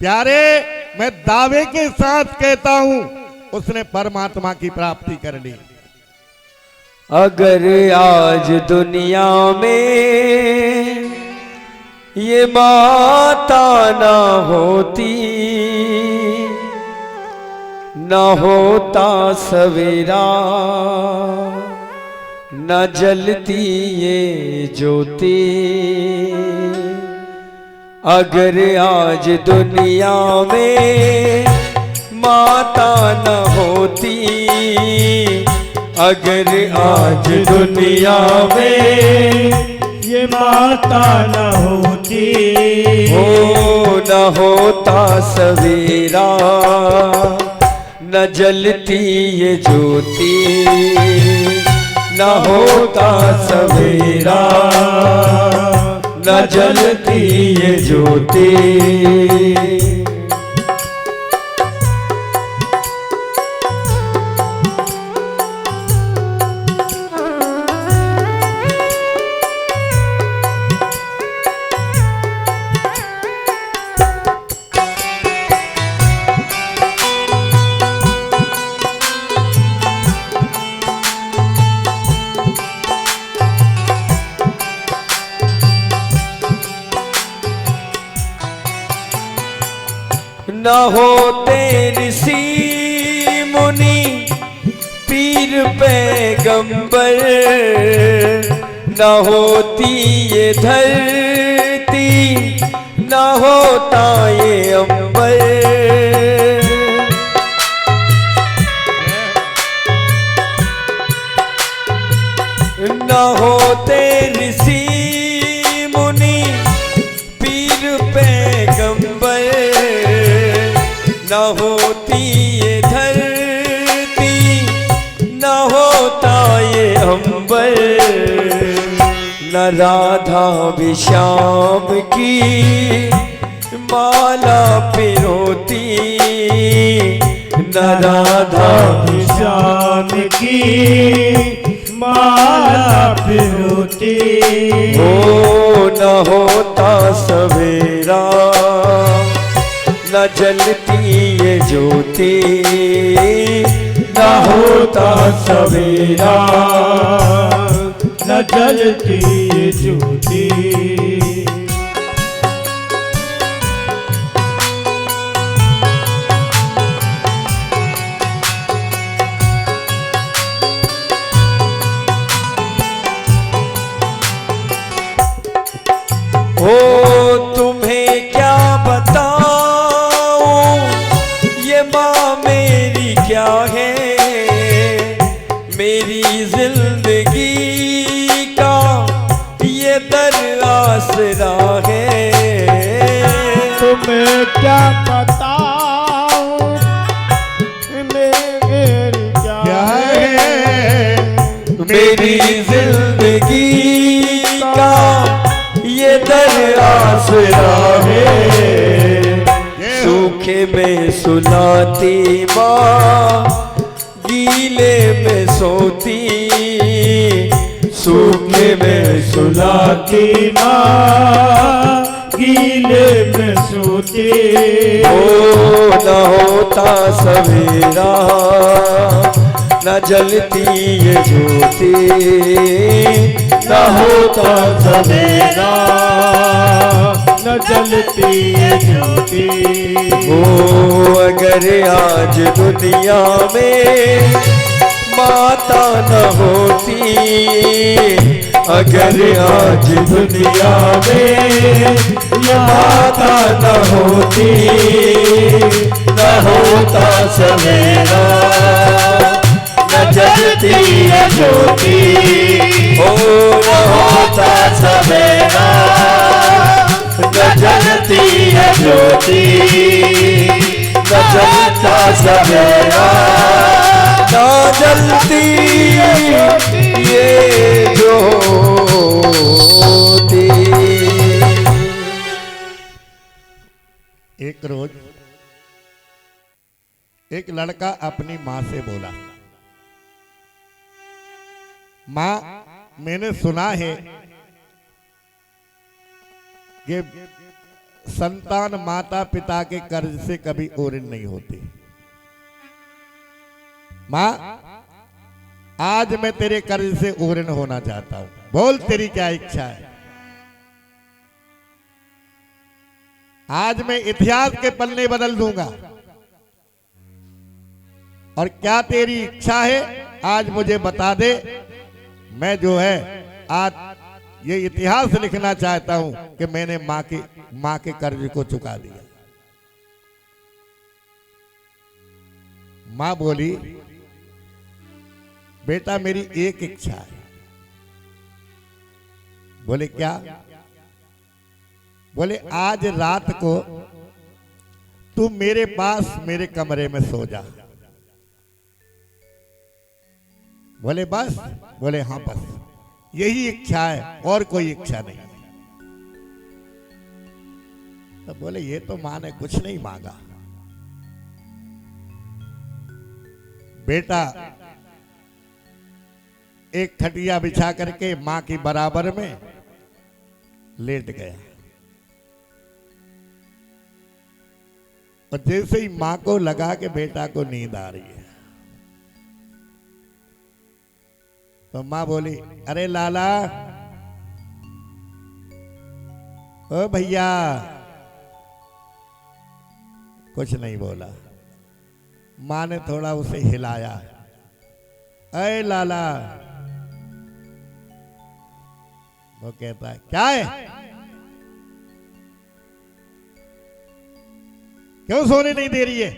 प्यारे मैं दावे के साथ कहता हूं उसने परमात्मा की प्राप्ति कर ली। अगर आज दुनिया में ये माता ना होती, ना होता सवेरा, न जलती ये ज्योति। अगर आज दुनिया में माता न होती, अगर आज दुनिया में ये माता न होती, हो न होता सवेरा, न जलती ये ज्योति, न होता सवेरा, न जलती ये ज्योति। न होते ऋषि मुनि पीर पैगंबर, न होती ये धरती, न होता ये अंबर। न होते ऋषि मुनि पीर पैगंबर, न होती ये धरती, न होता ये अंबर। न राधा विश्याम की माला पिरोती, न राधा श्याम की माला पिरोती। ओ न होता सवेरा, न जलती ये ज्योति, न होता सवेरा, न जलती ये ज्योति। ओ तुम्हें क्या बताऊं, ये माँ मेरी क्या है, मेरी जिंदगी का ये दर आसरा है। तुम्हें क्या बताऊं, मेरी क्या है, मेरी जिंदगी का ये दर आसरा है। सूखे में सुलाती माँ, गीले में सोती, सूखे में सुलाती माँ, गीले में सोती। ओ न होता सवेरा, न जलती ये ज्योति, न होता सवेरा, न जलती ये ज्योति। ओ अगर आज दुनिया में माता न होती, अगर आज दुनिया में ये माता न होती, न होता सवेरा, न जलती ये ज्योति। ओ न होता सवेरा, न जलती ये ज्योति, न जलता सवेरा, न जलती ये ज्योति। एक रोज एक लड़का अपनी माँ से बोला, माँ मैंने सुना है कि संतान माता पिता के कर्ज से कभी ओरिन नहीं होती। माँ आज मैं तेरे कर्ज से ओरिन होना चाहता हूं, बोल तेरी क्या इच्छा है। आज मैं इतिहास के पन्ने बदल दूंगा और क्या तेरी इच्छा है आज मुझे बता दे। मैं जो है आज ये इतिहास लिखना चाहता हूं कि मैंने मां के कर्ज को चुका दिया। मां बोली, बेटा मेरी एक इच्छा है। बोले क्या? बोले आज रात को तू मेरे पास मेरे कमरे में सो जा। बोले बस? बोले हाँ बस यही इच्छा है और कोई इच्छा नहीं। तो बोले ये तो मां ने कुछ नहीं मांगा। बेटा एक खटिया बिछा करके मां की बराबर में लेट गया और जैसे ही मां को लगा कि बेटा को नींद आ रही है तो मां बोली, अरे लाला, ओ भैया कुछ नहीं बोला। माँ ने थोड़ा उसे हिलाया, अरे लाला। वो कहता है क्या है, क्यों सोने नहीं दे रही है?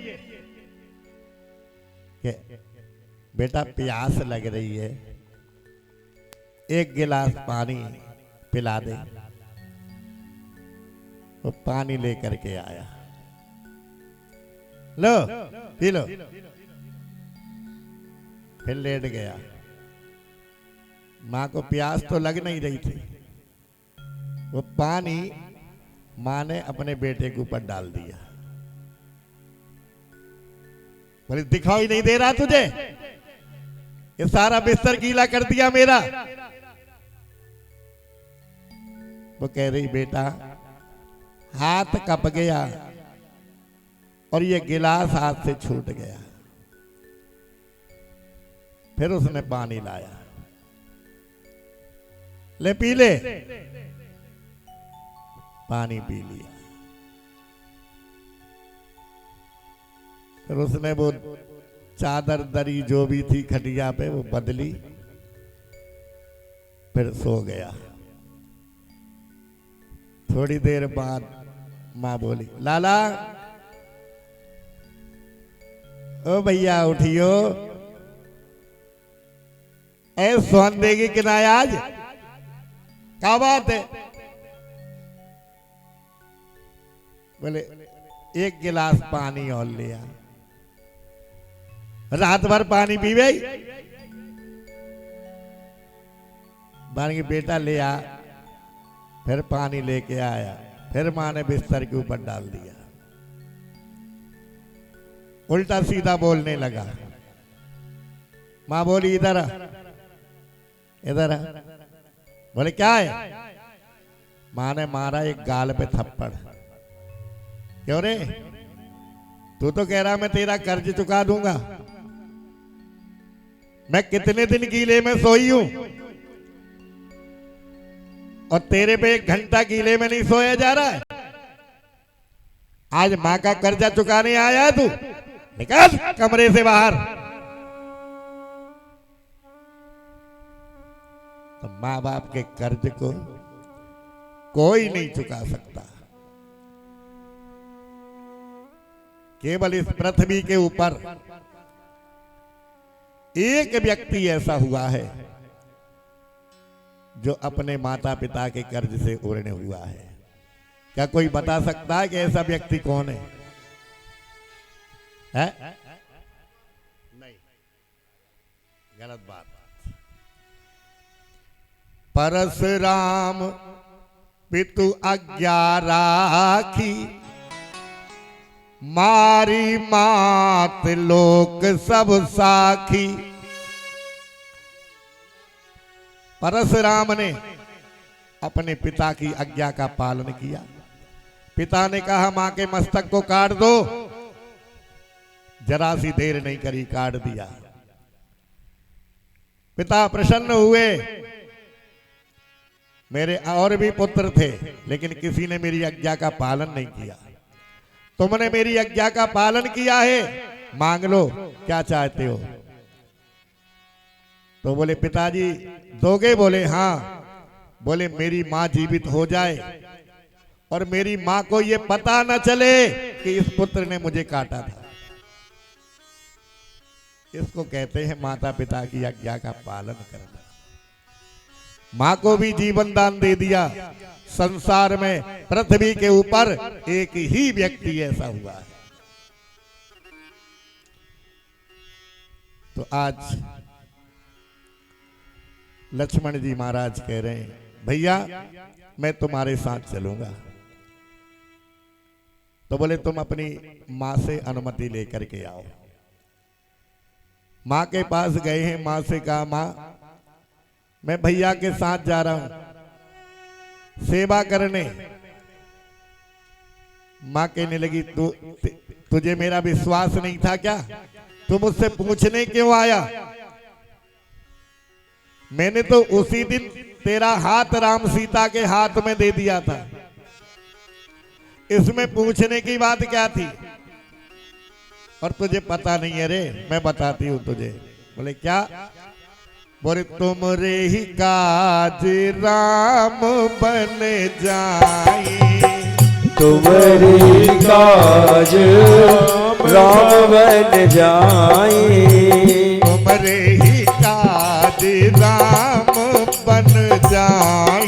बेटा प्यास लग रही है, एक गिलास पानी पिला दे। वो पानी लेकर के आया, लो पी लो। फिर लेट गया। माँ को प्यास तो लग नहीं रही थी। वो पानी माँ ने अपने बेटे के ऊपर डाल दिया। बोले दिखाई नहीं दे रहा तुझे, ये सारा बिस्तर गीला कर दिया मेरा। वो कह रही बेटा हाथ कप गया और ये गिलास हाथ से छूट गया। फिर उसने पानी लाया, ले पी ले। पानी पी लिया। फिर उसने वो चादर दरी जो भी थी खटिया पे वो बदली, फिर सो गया। थोड़ी देर बाद माँ बोली, लाला ओ भैया उठियो, ऐ सोन देगी कि ना आज, क्या बात है? बोले एक गिलास पानी और लिया। रात भर पानी पी गई। बानी बेटा ले आ। फिर पानी लेके आया। फिर माँ ने बिस्तर के ऊपर डाल दिया। उल्टा सीधा बोलने लगा। माँ बोली इधर आ, इधर आ। बोले क्या है? माँ ने मारा एक गाल पे थप्पड़। क्यों रे, तू तो कह रहा मैं तेरा कर्ज चुका दूंगा। मैं कितने दिन गीले में सोई हूं और तेरे पे 1 घंटा गीले में नहीं सोया जा रहा है। आज माँ का कर्जा चुकाने आया है तू, निकल कमरे से बाहर। तो माँ बाप के कर्ज को कोई नहीं चुका सकता। केवल इस पृथ्वी के ऊपर एक व्यक्ति ऐसा हुआ है जो अपने माता पिता के कर्ज से उड़ने हुआ है। क्या कोई बता सकता है कि ऐसा व्यक्ति कौन है? नहीं, गलत बात। परशुराम पितु आज्ञा राखी, मारी मात लोक सब साखी। परशुराम ने अपने पिता की आज्ञा का पालन किया। पिता ने कहा मां के मस्तक को काट दो, जरा सी देर नहीं करी, काट दिया। पिता प्रसन्न हुए। मेरे और भी पुत्र थे, लेकिन किसी ने मेरी आज्ञा का पालन नहीं किया। तुमने मेरी आज्ञा का पालन किया है, मांग लो क्या चाहते हो। तो बोले पिताजी दोगे? बोले हाँ। बोले मेरी माँ जीवित हो जाए और मेरी माँ को ये पता न चले कि इस पुत्र ने मुझे काटा था। इसको कहते हैं माता पिता की आज्ञा का पालन करना। माँ को भी जीवन दान दे दिया। संसार में पृथ्वी के ऊपर एक ही व्यक्ति ऐसा हुआ है। तो आज लक्ष्मण जी महाराज कह रहे हैं भैया मैं तुम्हारे साथ चलूंगा। तो बोले तुम अपनी माँ से अनुमति लेकर के आओ। माँ के पास गए हैं। माँ से कहा माँ मैं भैया के साथ जा रहा हूं सेवा करने। माँ कहने लगी तुझे मेरा विश्वास नहीं था क्या? तू मुझसे पूछने क्यों आया? मैंने तो उसी दिन तेरा हाथ राम सीता के हाथ में दे दिया था। इसमें पूछने की बात क्या थी? और तुझे पता नहीं है रे, मैं बताती हूँ तुझे। बोले क्या? बोले तुमरे ही काज राम बन जाए, तुम्हारी काज राम बन जाए, तुमरे ही काज राम बन जाए,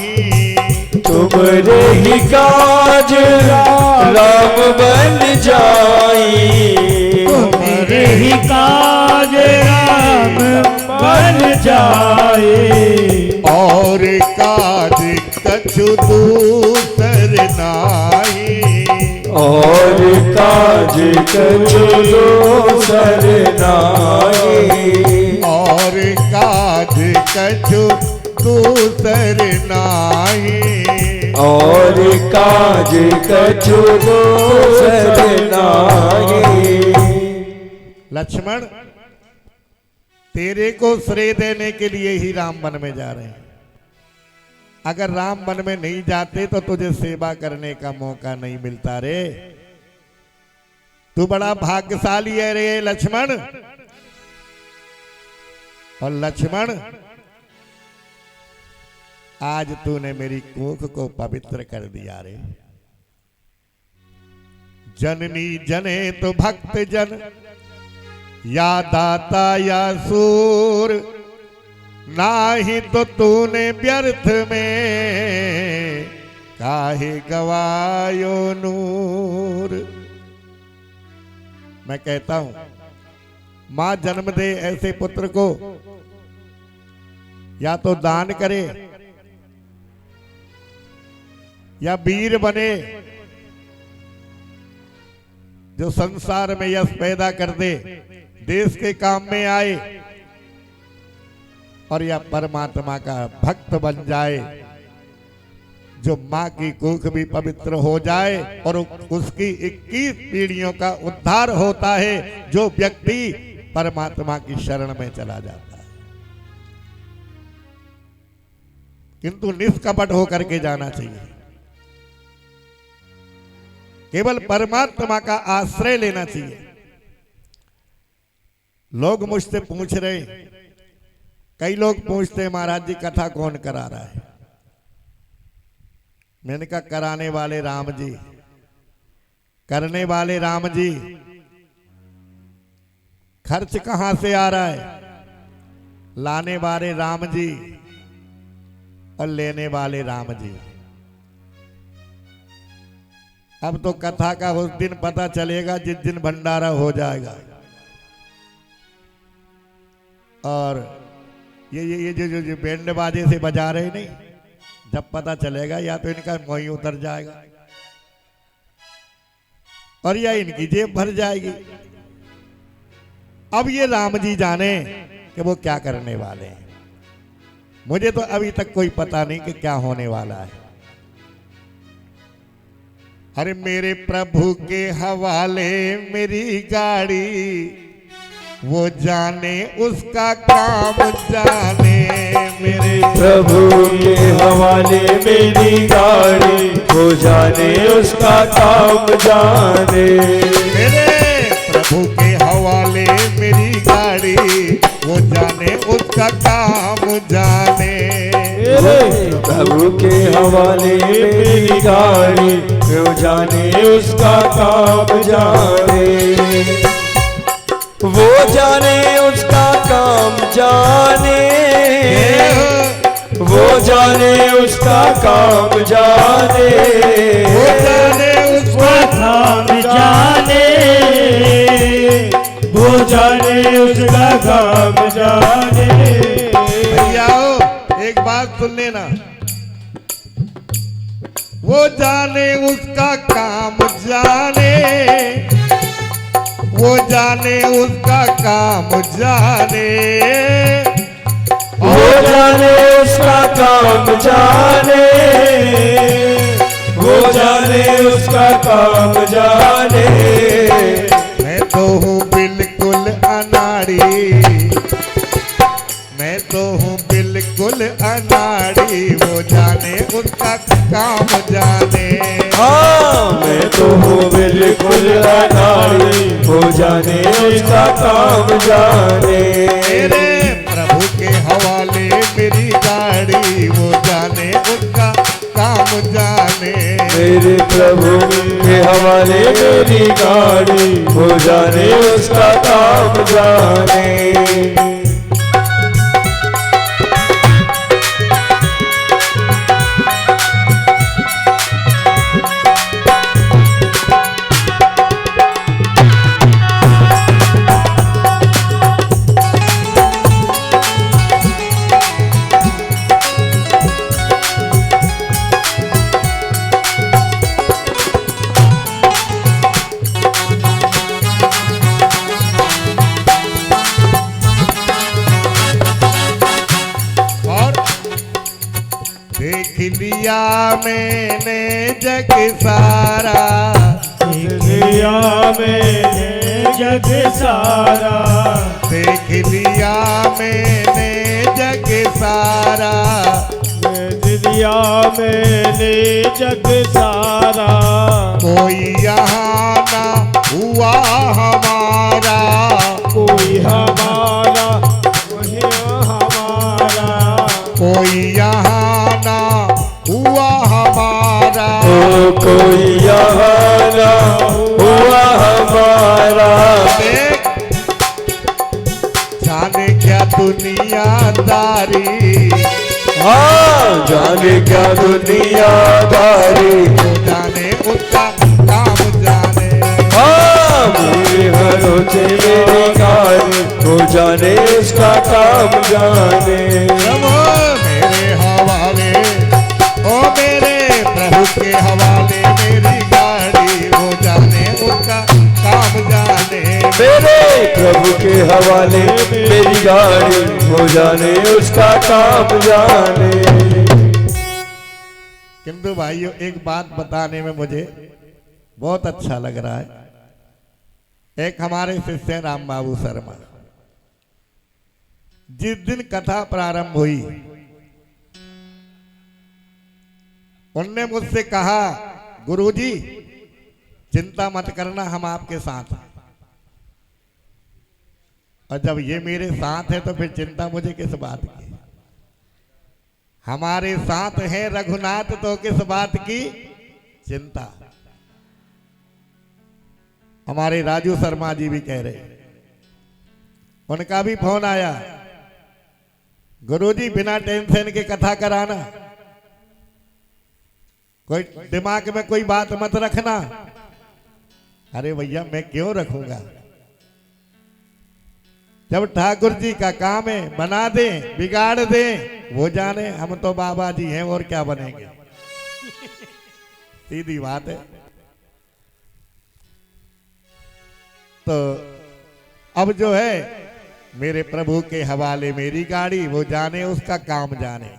तुम्हारे ही काज राम बन जाए, तुम्हारे ही काज राम बन जाए, और काज कछु दूसर नाई, और काज कछु दूसर नाई, और काज कछु दूसर नाई, और काज कछु दूसर नाई। लक्ष्मण, तेरे को श्रेय देने के लिए ही राम वन में जा रहे हैं। अगर राम वन में नहीं जाते तो तुझे सेवा करने का मौका नहीं मिलता रे। तू बड़ा भाग्यशाली है रे लक्ष्मण। और लक्ष्मण, आज तूने मेरी कोख को पवित्र कर दिया रे। जननी जने तो भक्त जन, या दाता या सूर, नाही तो तूने व्यर्थ में काहे गवायो नूर। मैं कहता हूं, मां जन्म दे ऐसे पुत्र को, या तो दान करे या वीर बने जो संसार में यश पैदा कर दे, देश के काम में आए, और या परमात्मा का भक्त बन जाए, जो मां की कोख भी पवित्र हो जाए और उसकी 21 पीढ़ियों का उद्धार होता है, जो व्यक्ति परमात्मा की शरण में चला जाता है। किंतु निष्कपट होकर के जाना चाहिए, केवल परमात्मा का आश्रय लेना चाहिए। लोग मुझसे पूछ रहे, कई लोग पूछते हैं महाराज जी कथा कौन करा रहा है। मैंने कहा कराने वाले राम जी, करने वाले राम जी। खर्च कहां से आ रहा है? लाने वाले राम जी और लेने वाले राम जी। अब तो कथा का उस दिन पता चलेगा जिस दिन भंडारा हो जाएगा। और ये जो बैंड बाजे से बजा रहे नहीं, जब पता चलेगा या तो इनका मोही उतर जाएगा और या इनकी जेब भर जाएगी। अब ये राम जी जाने कि वो क्या करने वाले हैं। मुझे तो अभी तक कोई पता नहीं कि क्या होने वाला है। अरे मेरे प्रभु के हवाले मेरी गाड़ी, वो जाने उसका काम जाने। मेरे प्रभु के हवाले मेरी गाड़ी, वो जाने उसका काम जाने। मेरे प्रभु के हवाले मेरी गाड़ी, वो जाने उसका काम जाने। प्रभु के हवाले मेरी गाड़ी, वो जाने उसका काम जाने। वो जाने उसका काम जाने, वो जाने उसका काम जाने, वो जाने उसका काम जाने, वो जाने उसका काम जाने। भैया एक बात सुन लेना, वो जाने उसका काम जाने, वो जाने उसका काम जाने। वो जाने उसका काम जाने, वो जाने उसका काम जाने। मैं तो हूँ बिल्कुल अनाड़ी, मैं तो हूँ बिल्कुल अनाड़ी, वो जाने उसका काम जाने। हाँ मैं तो हूँ बिल्कुल अनाड़ी, वो वो जाने उसका काम जाने। मेरे प्रभु के हवाले मेरी गाड़ी, वो जाने उसका काम जाने। मेरे प्रभु के हवाले मेरी गाड़ी, वो जाने उसका काम जाने। देख लिया मैंने जग सारा, देख लिया मैंने जग सारा, देख लिया मैंने जग सारा, देख लिया मैंने जग सारा। कोई यहाँ ना हुआ हमारा, कोई हमारा कोई हमारा, कोई यहाँ ना हुआ हमारा। ओ कोई यहाँ ना हुआ हमारा। देख जाने क्या दुनियादारी, हाँ जाने क्या दुनियादारी, वो जाने उसका काम जाने। हाँ मेरे भरोसे मेरी गाड़ी, वो जाने उसका काम जाने। प्रभु मेरे हवाले, ओ मेरे प्रभु के हवाले मेरी गाड़ी, वो जाने उसका काम जाने। मेरे प्रभु के हवाले मेरी गाड़ी, वो जाने उसका काम जाने। किंतु भाइयों एक बात बताने में मुझे बहुत अच्छा लग रहा है। एक हमारे शिष्य राम बाबू शर्मा, जिस दिन कथा प्रारंभ हुई उनने मुझसे कहा, गुरुजी चिंता मत करना, हम आपके साथ हैं। और जब ये मेरे साथ है तो फिर चिंता मुझे किस बात की? हमारे साथ है रघुनाथ तो किस बात की चिंता? हमारे राजू शर्मा जी भी कह रहे, उनका भी फोन आया, गुरुजी बिना टेंशन के कथा कराना, कोई दिमाग में कोई बात मत रखना। अरे भैया मैं क्यों रखूंगा, जब ठाकुर जी का काम है बना दें बिगाड़ दें वो जाने, हम तो बाबा जी हैं और क्या बनेंगे। सीधी बात है। तो अब जो है मेरे प्रभु के हवाले मेरी गाड़ी, वो जाने उसका काम जाने।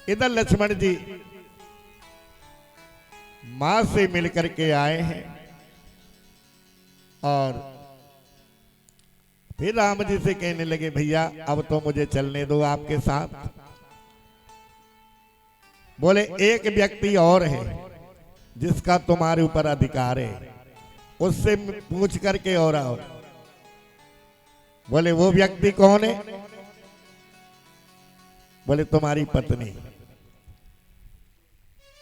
इधर लक्ष्मण जी मां से मिलकर के आए हैं और फिर राम जी से कहने लगे, भैया अब तो मुझे चलने दो आपके साथ। बोले एक व्यक्ति और है जिसका तुम्हारे ऊपर अधिकार है, उससे पूछ करके और आओ। बोले वो व्यक्ति कौन है? बोले तुम्हारी पत्नी,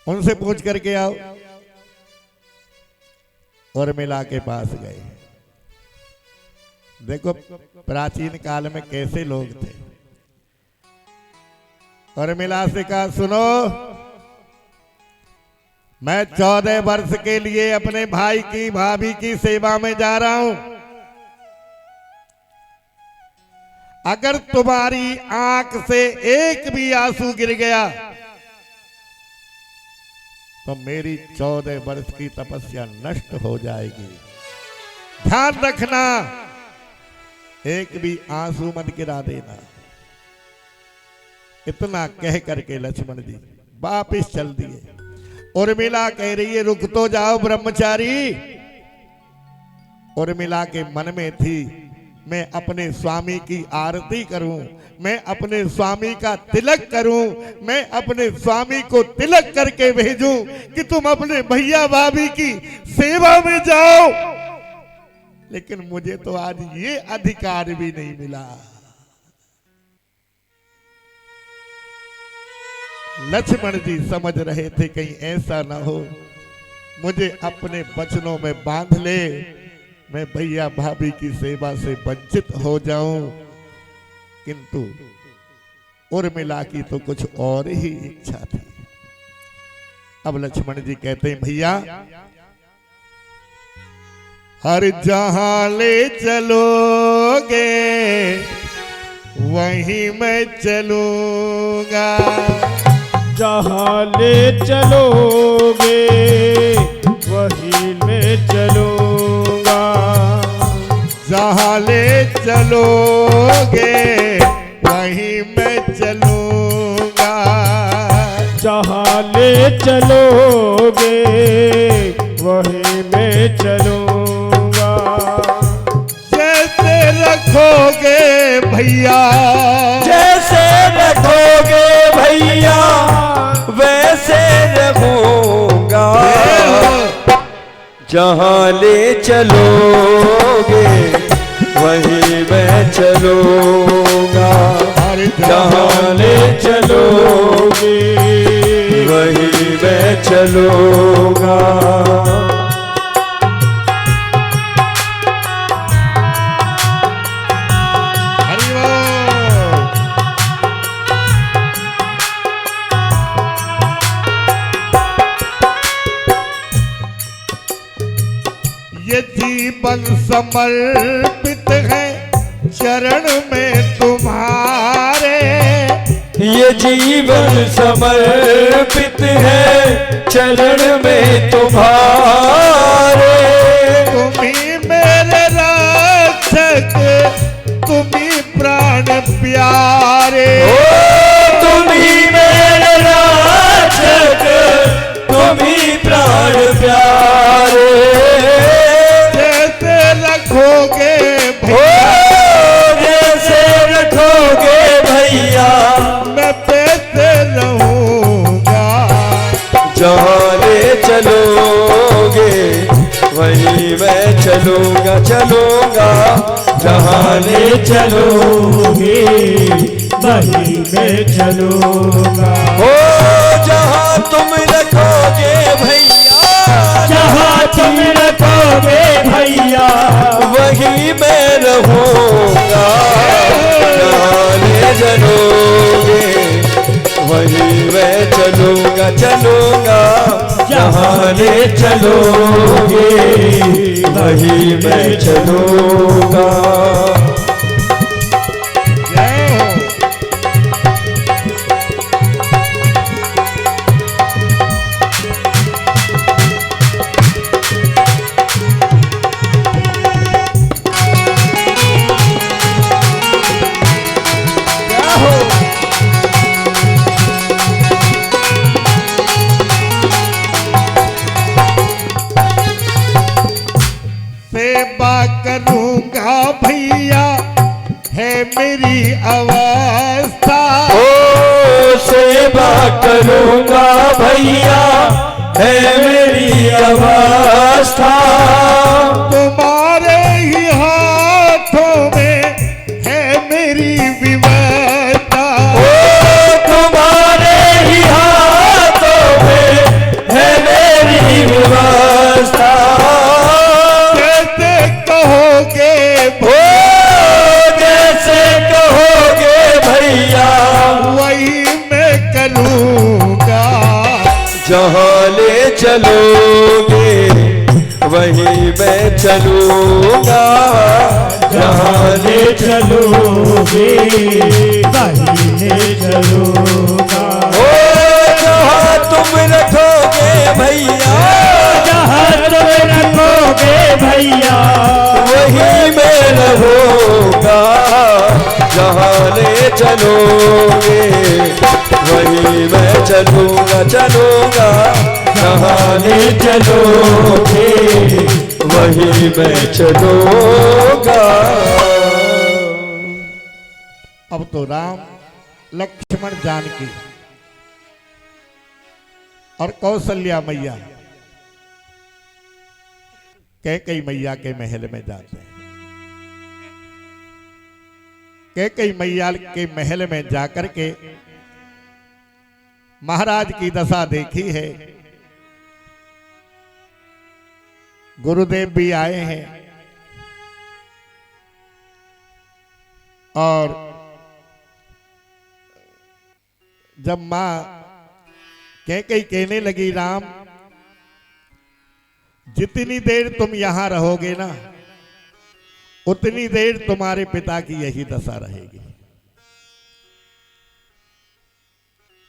उनसे पूछ करके आओ। और मिला के पास गए। देखो प्राचीन काल में कैसे लोग थे। और मिला से कहा, सुनो मैं 14 वर्ष के लिए अपने भाई की भाभी की सेवा में जा रहा हूं। अगर तुम्हारी आंख से एक भी आंसू गिर गया तो मेरी 14 वर्ष की तपस्या नष्ट हो जाएगी। ध्यान रखना, एक भी आंसू मत गिरा देना। इतना कह करके लक्ष्मण जी वापिस चल दिए। उर्मिला कह रही है, रुक तो जाओ ब्रह्मचारी। उर्मिला के मन में थी, मैं अपने स्वामी की आरती करूं, मैं अपने स्वामी का तिलक करूं, मैं अपने स्वामी को तिलक करके भेजूं कि तुम अपने भैया भाभी की सेवा में जाओ। लेकिन मुझे तो आज ये अधिकार भी नहीं मिला। लक्ष्मण जी समझ रहे थे कहीं ऐसा ना हो मुझे अपने वचनों में बांध ले, मैं भैया भाभी की सेवा से वंचित हो जाऊं। किंतु उर्मिला की तो कुछ और ही इच्छा थी। अब लक्ष्मण जी कहते हैं भैया हर जहां ले चलोगे वहीं मैं चलूंगा। जहाँ ले चलोगे वहीं मैं चलूंगा। जहाँ ले चलोगे वहीं मैं चलूंगा। जहाँ ले चलोगे वहीं मैं चलूंगा। जैसे रखोगे भैया, जैसे रखोगे भैया वैसे रहूंगा। जहाँ ले चलोगे वहीं मैं चलूंगा। जहाँ ले चलोगे वहीं मैं चलूंगा। ये जीवन समर्पित है चरण में तुम्हारे। ये जीवन समर्पित है चरण में तुम्हारे। तुम्ही मेरे रक्षक, तुम्ही प्राण प्यारे। तुम्ही मेरे रक्षक, तुम्ही प्राण प्यारे। जैसे रखोगे जैसे रखोगे भैया मैं वैसे रहूंगा। जहाँ ले चलोगे वहीं मैं चलूंगा चलूंगा। जहाँ ले चलोगे वहीं मैं चलूंगा। हो जहाँ तुम रखोगे भैया, जहाँ तुम रखोगे भैया वहीं मैं रहूंगा। जहाँ ले चलोगे वहीं मैं चलूंगा चलूंगा। जहाँ ले चलोगे वहीं मैं चलूंगा। सेवा करूंगा भैया है मेरी अवस्था। ओ सेवा करूंगा भैया है मेरी अवस्था। तुम्हारे ही हाथों में है मेरी विवस्था। ओ तुम्हारे ही हाथों में है मेरी व्यवस्था। जैसे कहोगे ओ जैसे कहोगे भैया वही मैं करूंगा। जहाँ ले चलोगे वहीं मैं चलूंगा। जहाँ ले चलोगे वहीं मैं चलूंगा। ओ जहाँ तुम रखोगे भैया, जहाँ तुम रखोगे भैया वहीं मैं रहूंगा। जहाँ ले चलोगे वहीं मैं चलूंगा चलूंगा। जहाँ ले चलोगे वहीं मैं चलूंगा। अब तो राम लक्ष्मण जानकी और कौशल्या मैया कैकेयी मैया के महल में जाते हैं। कैकेयी मैया के महल में जाकर के महाराज की दशा देखी है। गुरुदेव भी आए हैं और जब मां कैकेयी कहने लगी, राम जितनी देर तुम यहां रहोगे ना, उतनी देर तुम्हारे पिता की यही दशा रहेगी।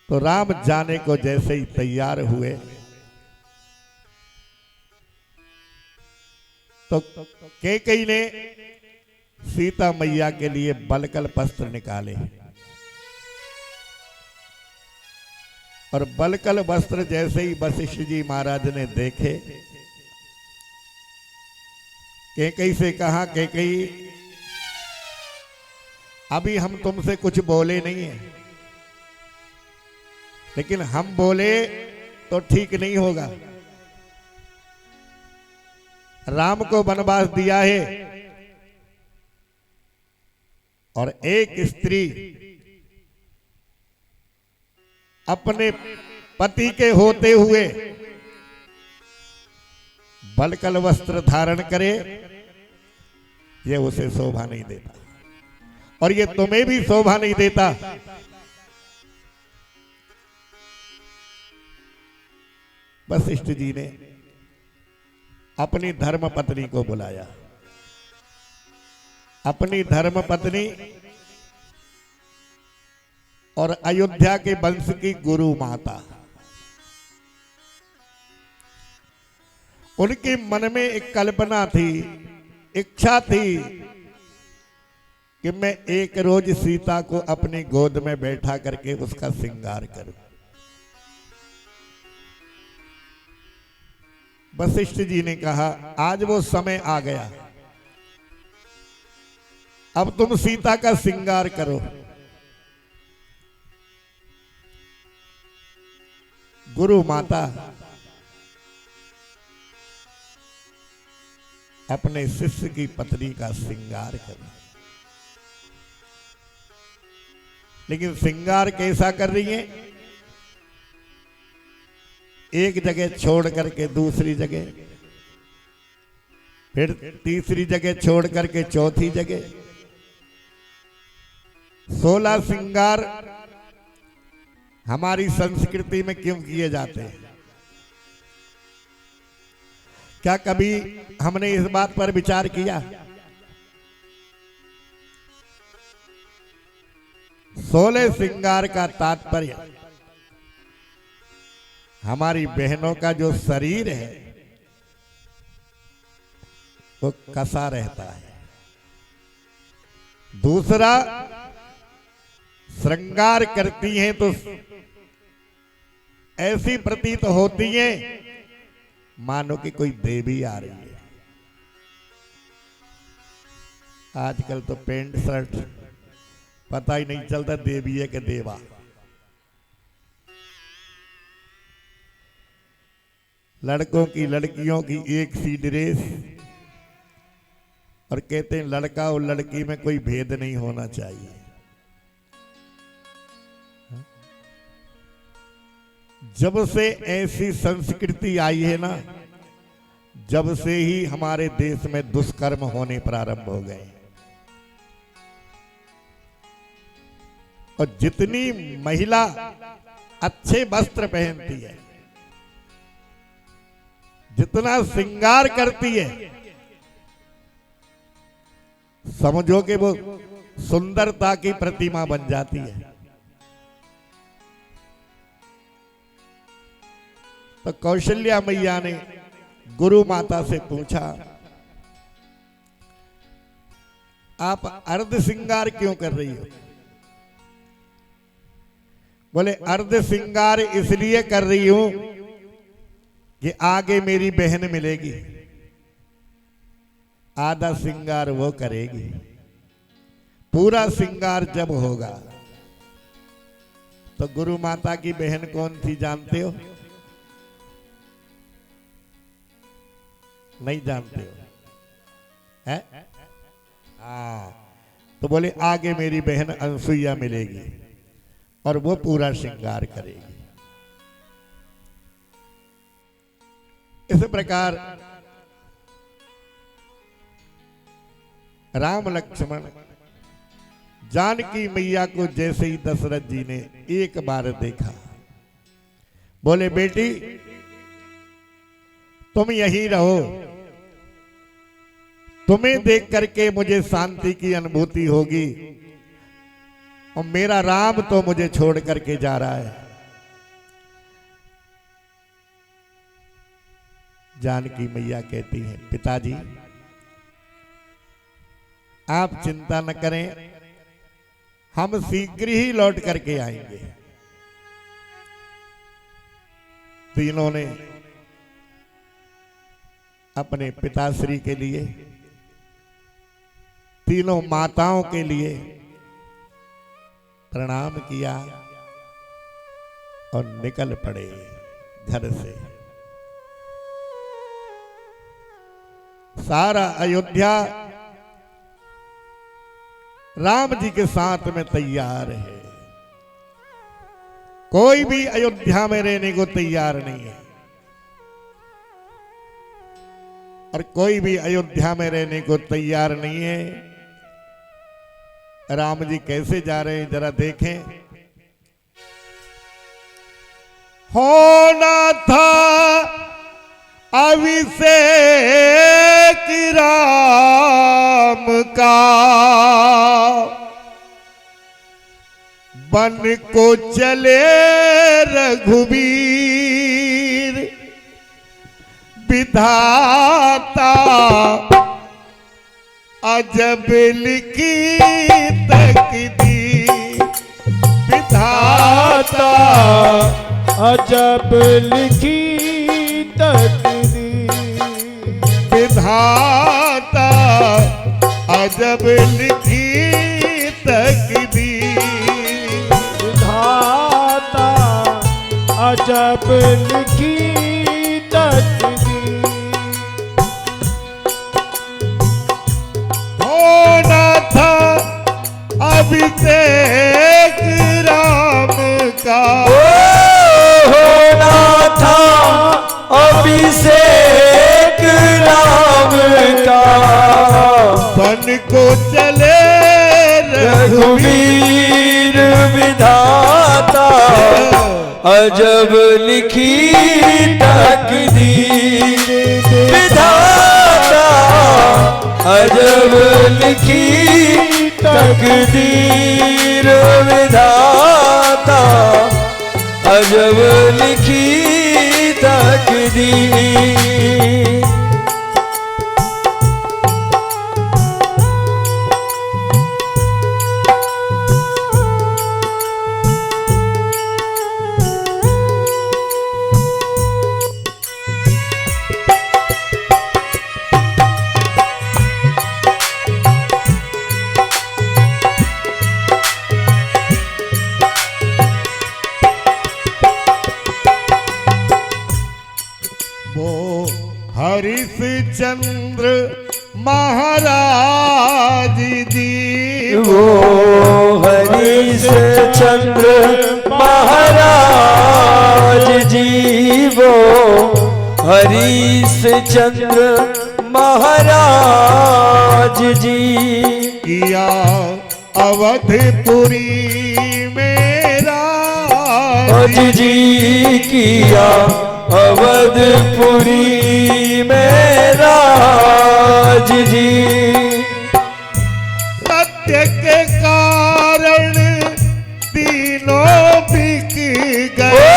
तो राम जाने को जैसे ही तैयार हुए तो कैकेयी ने सीता मैया के लिए बलकल वस्त्र निकाले और बलकल वस्त्र जैसे ही वशिष्ठ जी महाराज ने देखे, कैकेयी से कहा, कैकेयी अभी हम तुमसे कुछ बोले नहीं है, लेकिन हम बोले तो ठीक नहीं होगा। राम को वनवास दिया है और एक स्त्री अपने पति के होते हुए बलकल वस्त्र धारण करे, ये उसे शोभा नहीं देता और ये तुम्हें भी शोभा नहीं देता। वशिष्ठ जी ने अपनी धर्म पत्नी को बुलाया। अपनी धर्म पत्नी और अयोध्या के वंश की गुरु माता, उनके मन में एक कल्पना थी, इच्छा थी कि मैं एक रोज सीता को अपनी गोद में बैठा करके उसका श्रृंगार करूं। वशिष्ठ जी ने कहा, आज वो समय आ गया, अब तुम सीता का श्रृंगार करो। गुरु माता अपने शिष्य की पत्नी का श्रृंगार करे, लेकिन श्रृंगार कैसा कर रही है? एक जगह छोड़ करके दूसरी जगह, फिर तीसरी जगह छोड़ करके चौथी जगह। 16 श्रृंगार हमारी संस्कृति में क्यों किए जाते हैं? क्या कभी हमने इस बात पर विचार किया? 16 श्रृंगार का तात्पर्य हमारी बहनों का जो शरीर है वो कसा रहता है। दूसरा, श्रृंगार करती हैं तो ऐसी प्रतीत होती है मानो कि कोई देवी आ रही है। आजकल तो पैंट शर्ट पता ही नहीं चलता देवी है कि देवा। लड़कों की लड़कियों की एक सी ड्रेस, और कहते हैं लड़का और लड़की में कोई भेद नहीं होना चाहिए। जब से ऐसी संस्कृति आई है ना, जब से ही हमारे देश में दुष्कर्म होने प्रारंभ हो गए। और जितनी महिला अच्छे वस्त्र पहनती है, जितना श्रृंगार करती है, समझो कि वो सुंदरता की प्रतिमा बन जाती है। तो कौशल्या मैया ने गुरु माता से पूछा, आप अर्ध श्रृंगार क्यों कर रही हो? बोले अर्ध श्रृंगार इसलिए कर रही हूं कि आगे मेरी बहन मिलेगी, आधा श्रृंगार वो करेगी, पूरा श्रृंगार जब होगा। तो गुरु माता की बहन कौन थी जानते हो? नहीं जानते हो है? हाँ, तो बोले आगे मेरी बहन अनसुईया मिलेगी और वो पूरा श्रृंगार करेगी। इस प्रकार राम लक्ष्मण जानकी मैया को जैसे ही दशरथ जी ने एक बार देखा, बोले बेटी तुम यहीं रहो, तुम्हें देख करके मुझे शांति की अनुभूति होगी और मेरा राम तो मुझे छोड़ करके जा रहा है। जानकी मैया कहती हैं पिताजी आप चिंता न करें, हम शीघ्र ही लौट करके आएंगे। तीनों ने अपने पिताश्री के लिए, तीनों माताओं के लिए प्रणाम किया और निकल पड़े घर से। सारा अयोध्या राम जी के साथ में तैयार है, कोई भी अयोध्या में रहने को तैयार नहीं है और कोई भी अयोध्या में रहने को तैयार नहीं है। राम जी कैसे जा रहे हैं जरा देखें। होना था अभिषेक राम का, बन को चले रघुवीर, विधाता अजब लिखी तकदीर, विधाता अजब लिखी तकदीर, विधाता अजब लिखी तकदीर, विधाता अजब लिखी तकदीर। होना था अभिषेक राम का, होना था अभिषेक राम का, बन को चले रघुवीर, विधाता अजब लिखी तकदीर, विधाता अजब लिखी तकदीर, विधाता अजब लिखी तकदीर। हरिश्चंद्र महाराज जी, वो हरिश्चंद्र महाराज जी, वो हरिश्चंद्र महाराज जी, किया अवधपुरी मेरा जी, किया अवधपुरी में राज जी, सत्य के कारण तीनों बिक गए,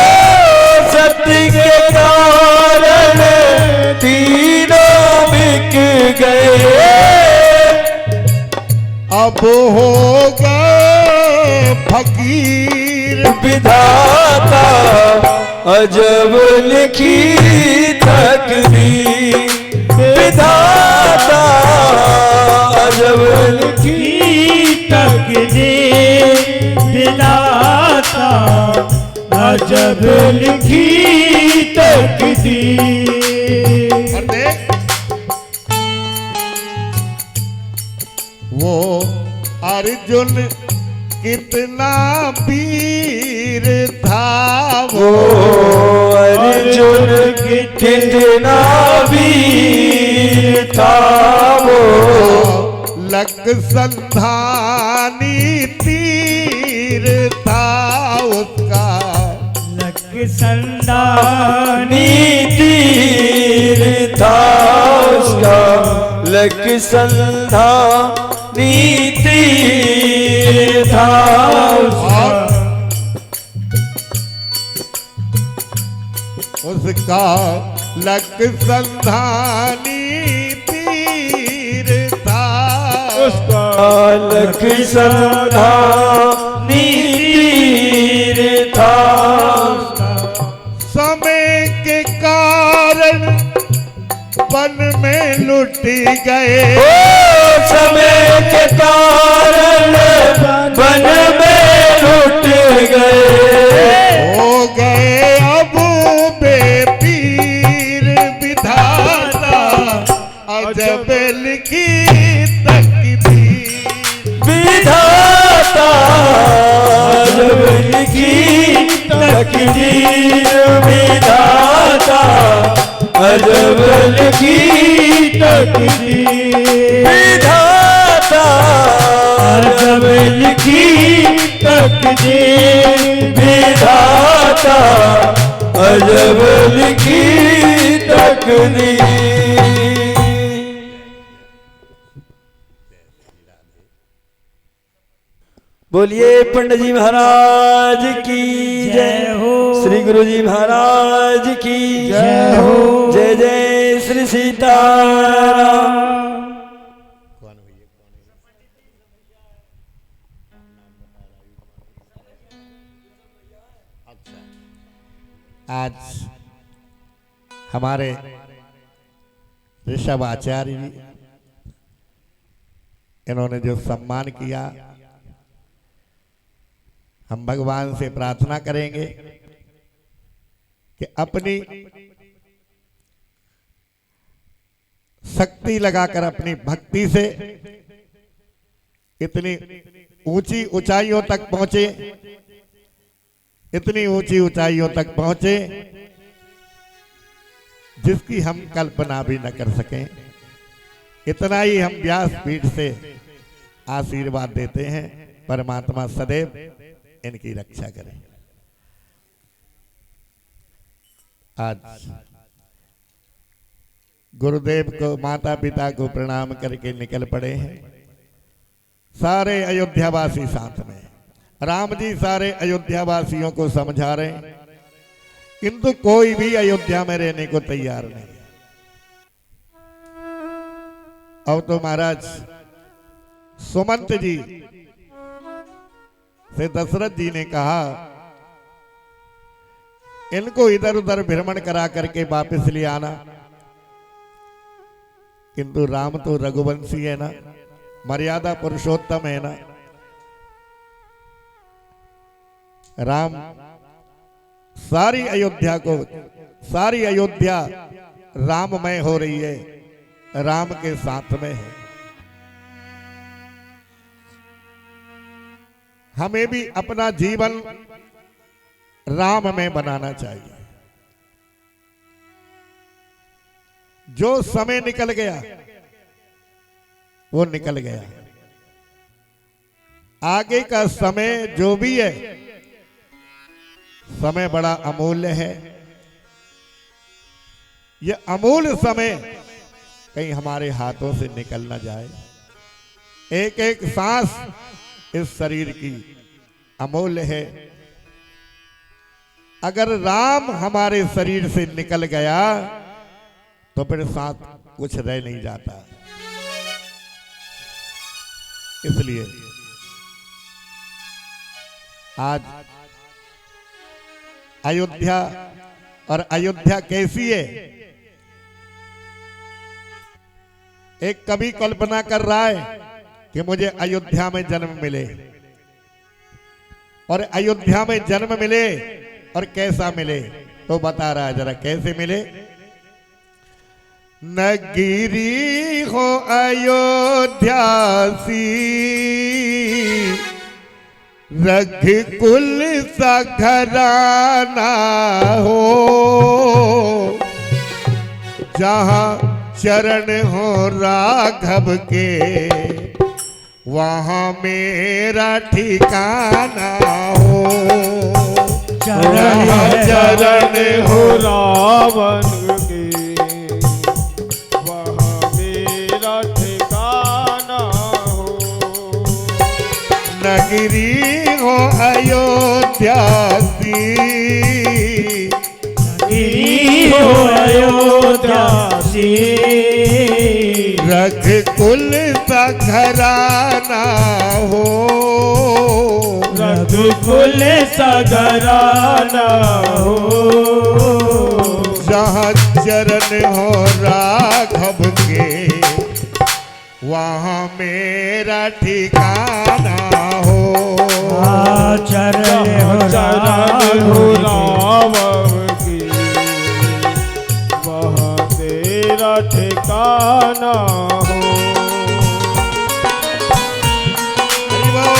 सत्य के कारण तीनों बिक गए, अब हो गए फकीर, विधाता अजब लिखी तकदीर, विधाता अजब लिखी तकदीर, विधाता अजब लिखी तकदीर। और देख वो अर्जुन कितना वीर था, वो अर्जुन कितना वीर था, वो लक संधानी तीर था उसका, लक संधानी तीर था उसका, लक संधानी तीर था उसका, उसका लक संधानी तीर था, उसका लक संधानी तीर था, समय के कारण वन में लुट गए, समय के कारण वन में लुट गए, हो गए अब बेपीर विधाता, अजब लिखी तकदीर, विधाता अजब लिखी तकदीर, विधाता अजब लिखी तकदीर, विधाता अजब लिखी तकदीर, विधाता अजब लिखी तकदीर। बोलिए पंडित जी महाराज की जय हो, श्री गुरु जी महाराज की जय हो, जय जय श्री सीताराम। आज हमारे ऋषभ आचार्य जी, इन्होंने जो सम्मान किया, हम भगवान से प्रार्थना करेंगे कि अपनी शक्ति लगाकर, अपनी भक्ति से इतनी ऊंची ऊंचाइयों तक पहुंचे, इतनी ऊंची ऊंचाइयों तक पहुंचे जिसकी हम कल्पना भी न कर सकें। इतना ही हम व्यासपीठ से आशीर्वाद देते हैं। परमात्मा सदैव इनकी रक्षा करें। आज गुरुदेव को, माता पिता को प्रणाम करके निकल पड़े हैं। सारे अयोध्यावासी साथ में, राम जी सारे अयोध्यावासियों को समझा रहे हैं, किंतु कोई भी अयोध्या में रहने को तैयार नहीं। अब तो महाराज सुमंत जी से दशरथ जी ने कहा, इनको इधर उधर भ्रमण करा करके वापस ले आना, किंतु राम तो रघुवंशी है ना, मर्यादा पुरुषोत्तम है ना। राम सारी अयोध्या राममय हो रही है, राम के साथ में है। हमें भी अपना जीवन राम में बनाना चाहिए। जो समय निकल गया वो निकल गया, आगे का समय जो भी है, समय बड़ा अमूल्य है। यह अमूल्य समय कहीं हमारे हाथों से निकल ना जाए। एक एक सांस इस शरीर की अमूल्य है। अगर राम हमारे शरीर से निकल गया तो फिर साथ कुछ रह नहीं जाता। इसलिए आज अयोध्या, और अयोध्या कैसी है? एक कवि कल्पना कर रहा है कि मुझे अयोध्या में जन्म मिले, और अयोध्या में जन्म मिले और कैसा मिले, तो बता रहा है जरा कैसे मिले। नगरी हो अयोध्यासी, रघुकुल सा घराना हो, जहाँ चरण हो राघव के वहाँ मेरा ठिकाना हो। जहाँ चरण हो रावण के वहाँ मेरा ठिकाना हो। नगरी हो अयोध्यासी, नगरी हो अयोध्यासी, रघुकुल सा घराना हो, रघुकुल सा घराना हो, जहाँ चरण हो राघव के वहाँ मेरा ठिकाना हो। चरण हो रावण की वहाँ तेरा ठिकाना हो। हरि बोल।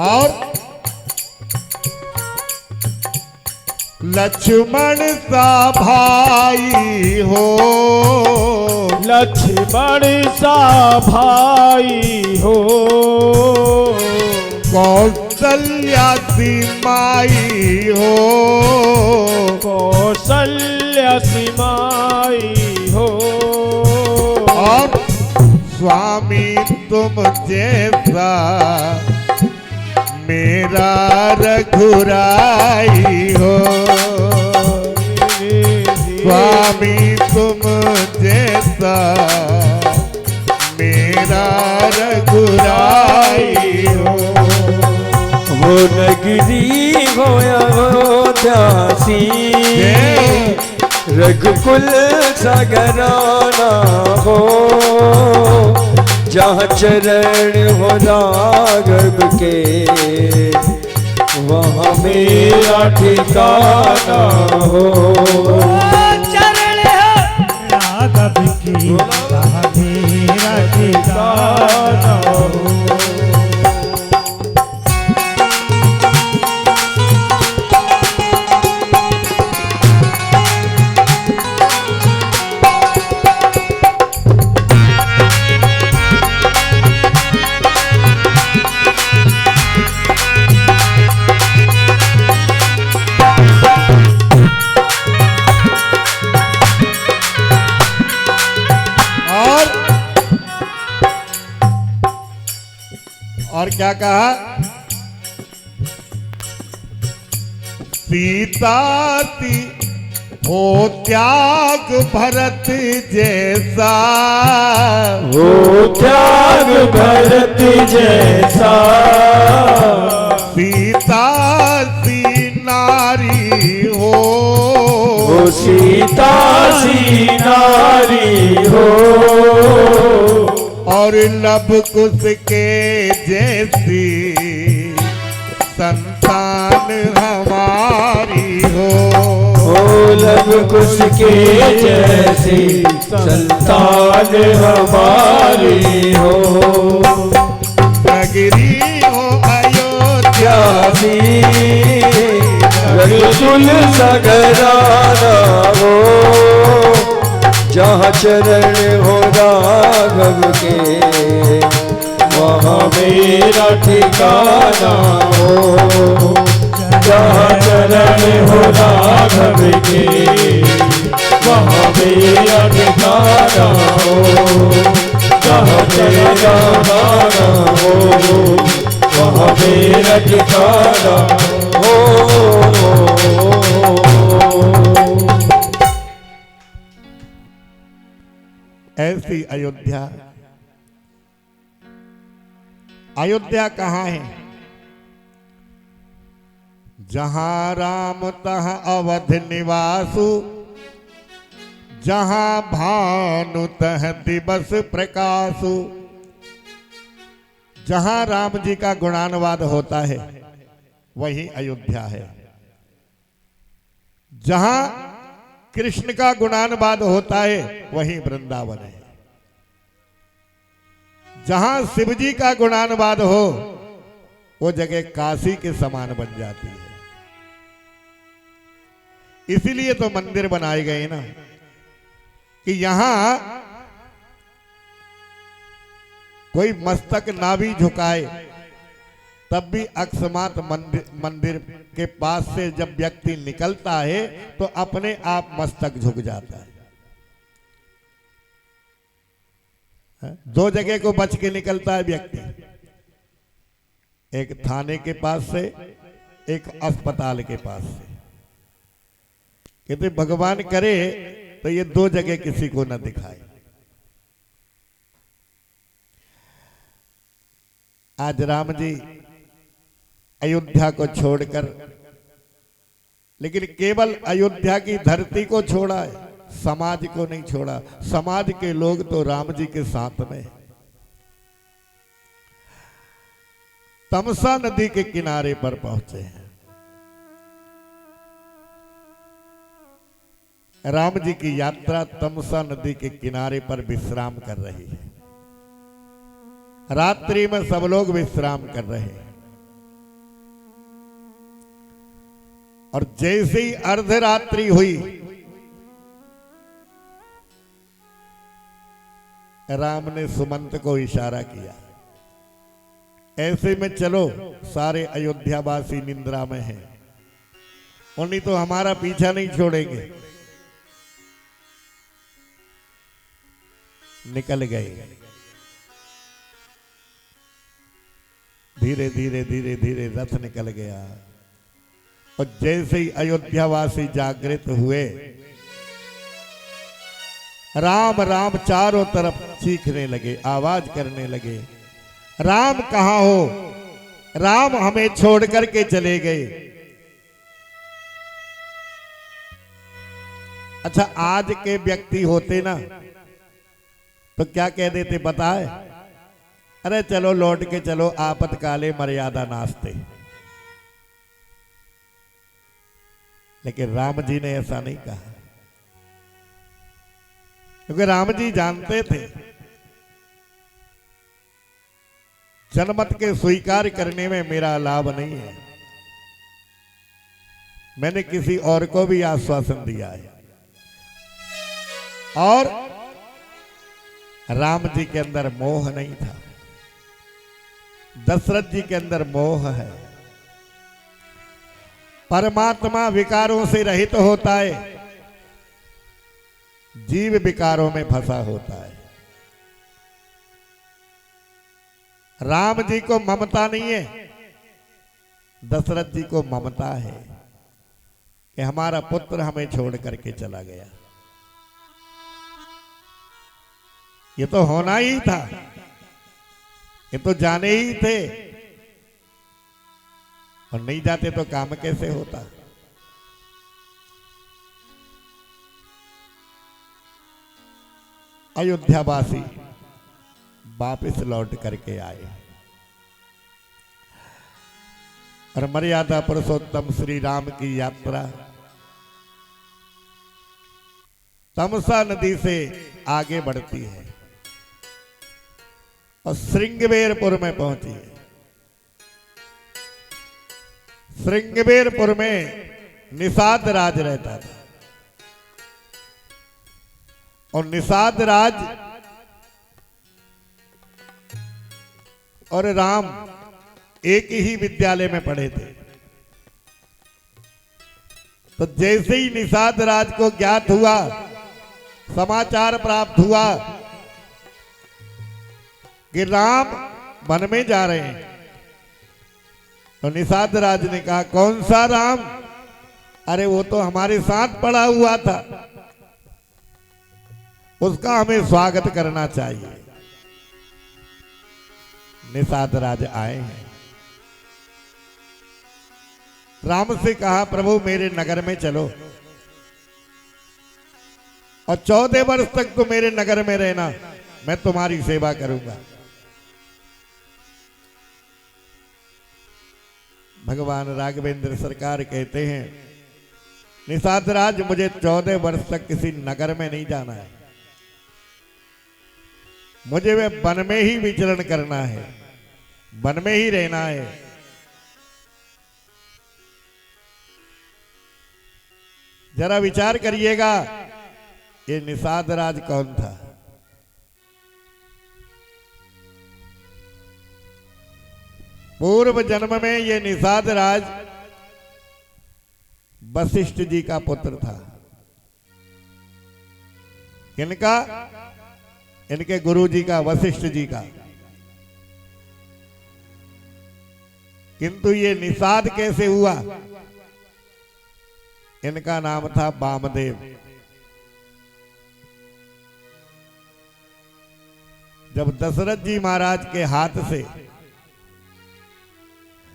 और लक्ष्मण सा भाई हो, लक्ष्मण सा भाई हो, कौशल्या सी माई हो, कौशल्या सी माई हो, और स्वामी तुम जैसा मेरा रघुराई हो। स्वामी तुम जैसा मेरा रघुराई हो। वो नगरी हो अयोध्यासी, रघुकुल सा घराना हो, जहाँ चरण हो राघव के वहाँ मेरा ठिकाना हो। चरण राघव की वहाँ मेरा ठिकाना हो। और क्या कहा? सीता सी हो त्याग भरत जैसा, हो त्याग भरत जैसा, सीता सी नारी हो, सीता सी नारी हो, और लब कुश के जैसी संतान हमारी हो। लब कुश के जैसी संतान हमारी हो। नगरी हो अयोध्यासी, रघुकुल सा घराना हो, जहाँ चरण हो राघव के वहाँ मेरा ठिकाना हो। जहाँ चरण हो राघव के वहाँ मेरा ठिकाना हो। जहाँ मेरा गाना हो वहाँ मेरा ठिकाना हो। ऐसी अयोध्या। अयोध्या कहाँ है? जहां राम तहाँ अवध निवासु, जहां भानु तह दिवस प्रकाशु। जहां राम जी का गुणानुवाद होता है वही अयोध्या है। जहां कृष्ण का गुणानुवाद होता है वही वृंदावन है। जहां शिव जी का गुणानुवाद हो वो जगह काशी के समान बन जाती है। इसीलिए तो मंदिर बनाए गए ना कि यहां कोई मस्तक ना भी झुकाए तब भी अकस्मात मंदिर के पास से जब व्यक्ति निकलता है तो अपने आप मस्तक झुक जाता है। दो जगह को बच के निकलता है व्यक्ति, एक थाने के पास से, एक अस्पताल के पास से। कहते भगवान करे तो ये दो जगह किसी को न दिखाए। आज राम जी अयोध्या को छोड़कर, लेकिन केवल अयोध्या की धरती को छोड़ा है, समाज को नहीं छोड़ा। समाज के लोग तो राम जी के साथ में। तमसा नदी के किनारे पर पहुंचे हैं। राम जी की यात्रा तमसा नदी के किनारे पर विश्राम कर रही है। रात्रि में सब लोग विश्राम कर रहे हैं और जैसे ही अर्धरात्रि हुई, राम ने सुमंत को इशारा किया, ऐसे में चलो सारे अयोध्यावासी निंद्रा में हैं, उन्हीं तो हमारा पीछा नहीं छोड़ेंगे। निकल गए। धीरे धीरे धीरे धीरे रथ निकल गया और जैसे ही अयोध्यावासी जागृत हुए, राम राम चारों तरफ चीखने लगे, आवाज करने लगे, राम कहाँ हो? राम हमें छोड़ करके चले गए। अच्छा, आज के व्यक्ति होते ना तो क्या कह देते बताए? अरे चलो लौट के चलो, आपतकाले मर्यादा नास्ते। लेकिन राम जी ने ऐसा नहीं कहा, क्योंकि राम जी जानते थे जनमत के स्वीकार करने में मेरा लाभ नहीं है। मैंने किसी और को भी आश्वासन दिया है और राम जी के अंदर मोह नहीं था, दशरथ जी के अंदर मोह है। परमात्मा विकारों से रहित होता है, जीव विकारों में फंसा होता है। राम जी को ममता नहीं है, दशरथ जी को ममता है कि हमारा पुत्र हमें छोड़ करके चला गया। ये तो होना ही था, ये तो जाने ही थे, और नहीं जाते तो काम कैसे होता। अयोध्यावासी वापिस लौट करके आए और मर्यादा पुरुषोत्तम श्री राम की यात्रा तमसा नदी से आगे बढ़ती है और श्रृंगवेरपुर में पहुंची है। श्रृंगवेरपुर में निषाद राज रहता था और निषाद राज और राम एक ही विद्यालय में पढ़े थे। तो जैसे ही निषाद राज को ज्ञात हुआ, समाचार प्राप्त हुआ कि राम वन में जा रहे हैं, तो निषाद राज ने कहा, कौन सा राम? अरे वो तो हमारे साथ पड़ा हुआ था। उसका हमें स्वागत करना चाहिए। निषाद राज आए हैं, राम से कहा प्रभु मेरे नगर में चलो और 14 वर्ष तक तो मेरे नगर में रहना, मैं तुम्हारी सेवा करूंगा। भगवान राघवेंद्र सरकार कहते हैं निषाद राज मुझे 14 वर्ष तक किसी नगर में नहीं जाना है, मुझे वे वन में ही विचरण करना है, वन में ही रहना है। जरा विचार करिएगा ये निषाद राज कौन था? पूर्व जन्म में ये निषाद राज वशिष्ठ जी का पुत्र था। किनका? इनके गुरु जी का, वशिष्ठ जी का। किंतु ये निषाद कैसे हुआ? इनका नाम था वामदेव। जब दशरथ जी महाराज के हाथ से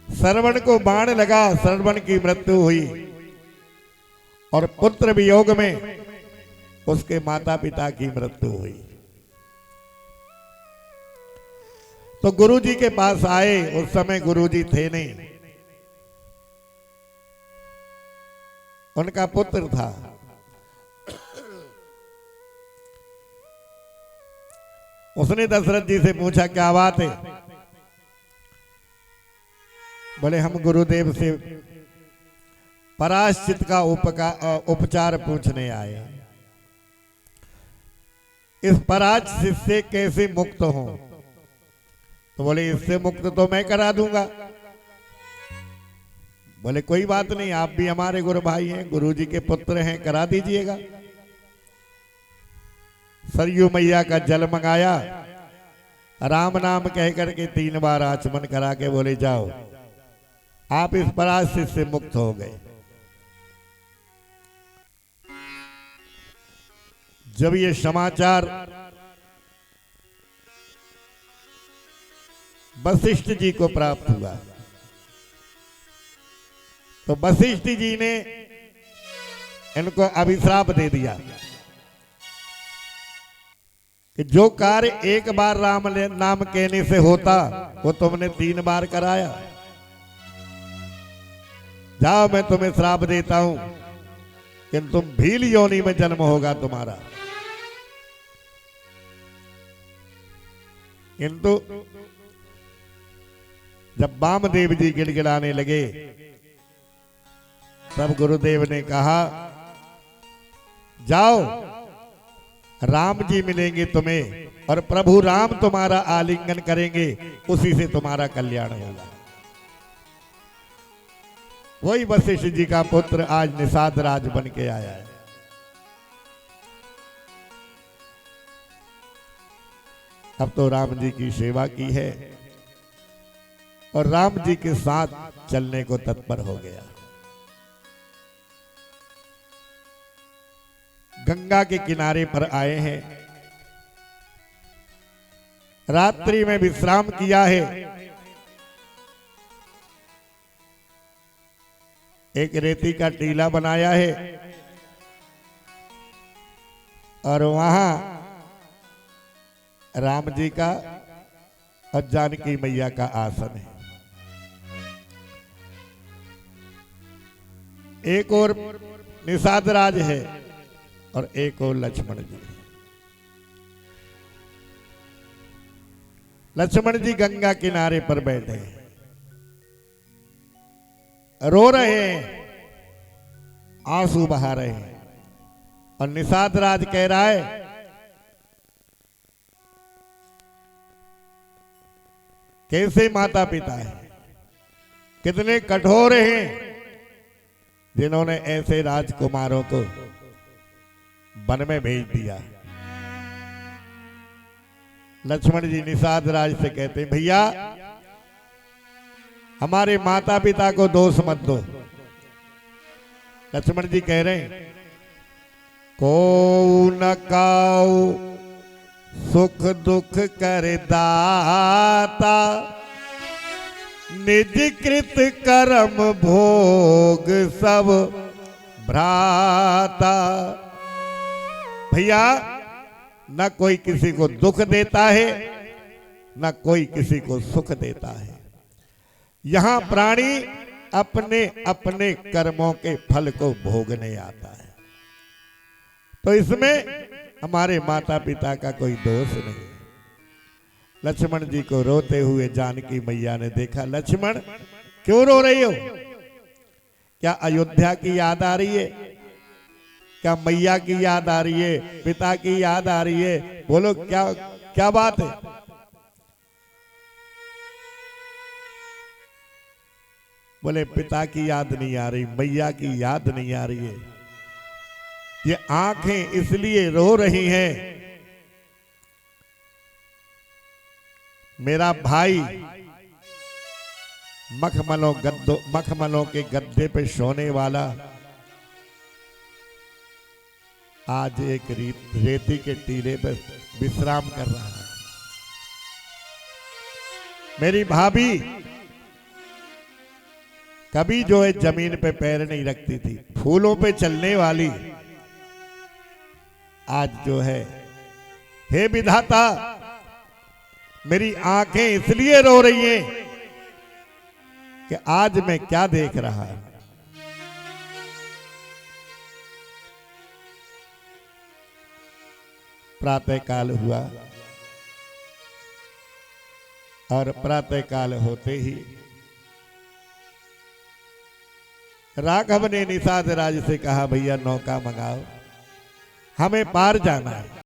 श्रवण को बाण लगा, श्रवण की मृत्यु हुई और पुत्र वियोग में उसके माता पिता की मृत्यु हुई, तो गुरुजी के पास आए। उस समय गुरुजी थे नहीं, उनका पुत्र था। उसने दशरथ जी से पूछा क्या बात है? बोले हम गुरुदेव से पराश्चित का उपचार पूछने आए, इस पराश्चित से कैसे मुक्त हो? तो बोले इससे मुक्त तो मैं करा दूंगा। बोले कोई बात नहीं, आप भी हमारे गुरु भाई हैं, गुरुजी के पुत्र हैं, करा दीजिएगा। सरयू मैया का जल मंगाया, राम नाम कह करके 3 बार आचमन करा के बोले जाओ, आप इस पराश्चित से मुक्त हो गए। जब ये समाचार वशिष्ठ जी को प्राप्त हुआ तो वशिष्ठ जी ने इनको अभिश्राप दे दिया कि जो कार्य एक बार राम नाम कहने से होता वो तुमने 3 बार कराया। जाओ मैं तुम्हें श्राप देता हूं कि तुम भील योनि में जन्म होगा तुम्हारा। किंतु जब वामदेव जी गिड़गिड़ाने लगे तब गुरुदेव ने कहा जाओ, राम जी मिलेंगे तुम्हें और प्रभु राम तुम्हारा आलिंगन करेंगे, उसी से तुम्हारा कल्याण होगा। वही वशिष्ठ जी का पुत्र आज निषाद राज बन के आया है। अब तो राम जी की सेवा की है और राम जी के साथ चलने को तत्पर हो गया। गंगा के किनारे पर आए हैं, रात्रि में विश्राम किया है। एक रेती का टीला बनाया है और वहां राम जी का और जानकी मैया का आसन है। एक और निषाद राज है और एक और लक्ष्मण जी। लक्ष्मण जी गंगा किनारे पर बैठे हैं, रो रहे हैं, आंसू बहा रहे हैं और निषाद राज कह रहा है कैसे माता पिता है, कितने कठोर हैं जिन्होंने ऐसे राजकुमारों को वन में भेज दिया। लक्ष्मण जी निषाद राज से कहते हैं भैया हमारे माता पिता को दोष मत दो। लक्ष्मण जी कह रहे हैं को न काऊ सुख दुख कर दाता, निज कृत कर्म भोग सब भ्राता। भैया न कोई किसी को दुख देता है न कोई किसी को सुख देता है। यहां प्राणी अपने अपने कर्मों के फल को भोगने आता है। तो इसमें हमारे माता पिता का कोई दोष नहीं। लक्ष्मण जी को रोते हुए जानकी मैया ने देखा। लक्ष्मण क्यों रो रही हो? क्या अयोध्या की याद आ रही है? क्या मैया की याद आ रही है? पिता की याद आ रही है? बोलो क्या क्या बात है? बोले पिता की याद नहीं आ रही, मैया की याद नहीं आ रही है। ये आंखें इसलिए रो रही हैं, मेरा भाई मखमलों के गद्दे पे सोने वाला आज एक रेती के टीले पर विश्राम कर रहा है। मेरी भाभी कभी जो है जमीन पे पैर नहीं रखती थी, फूलों पे चलने वाली आज जो है, हे विधाता मेरी आंखें इसलिए रो रही हैं कि आज मैं क्या देख रहा हूं। प्रातः काल हुआ और प्रातः काल होते ही राघव ने निषाद राज से कहा, भैया नौका मंगाओ, हमें पार जाना है।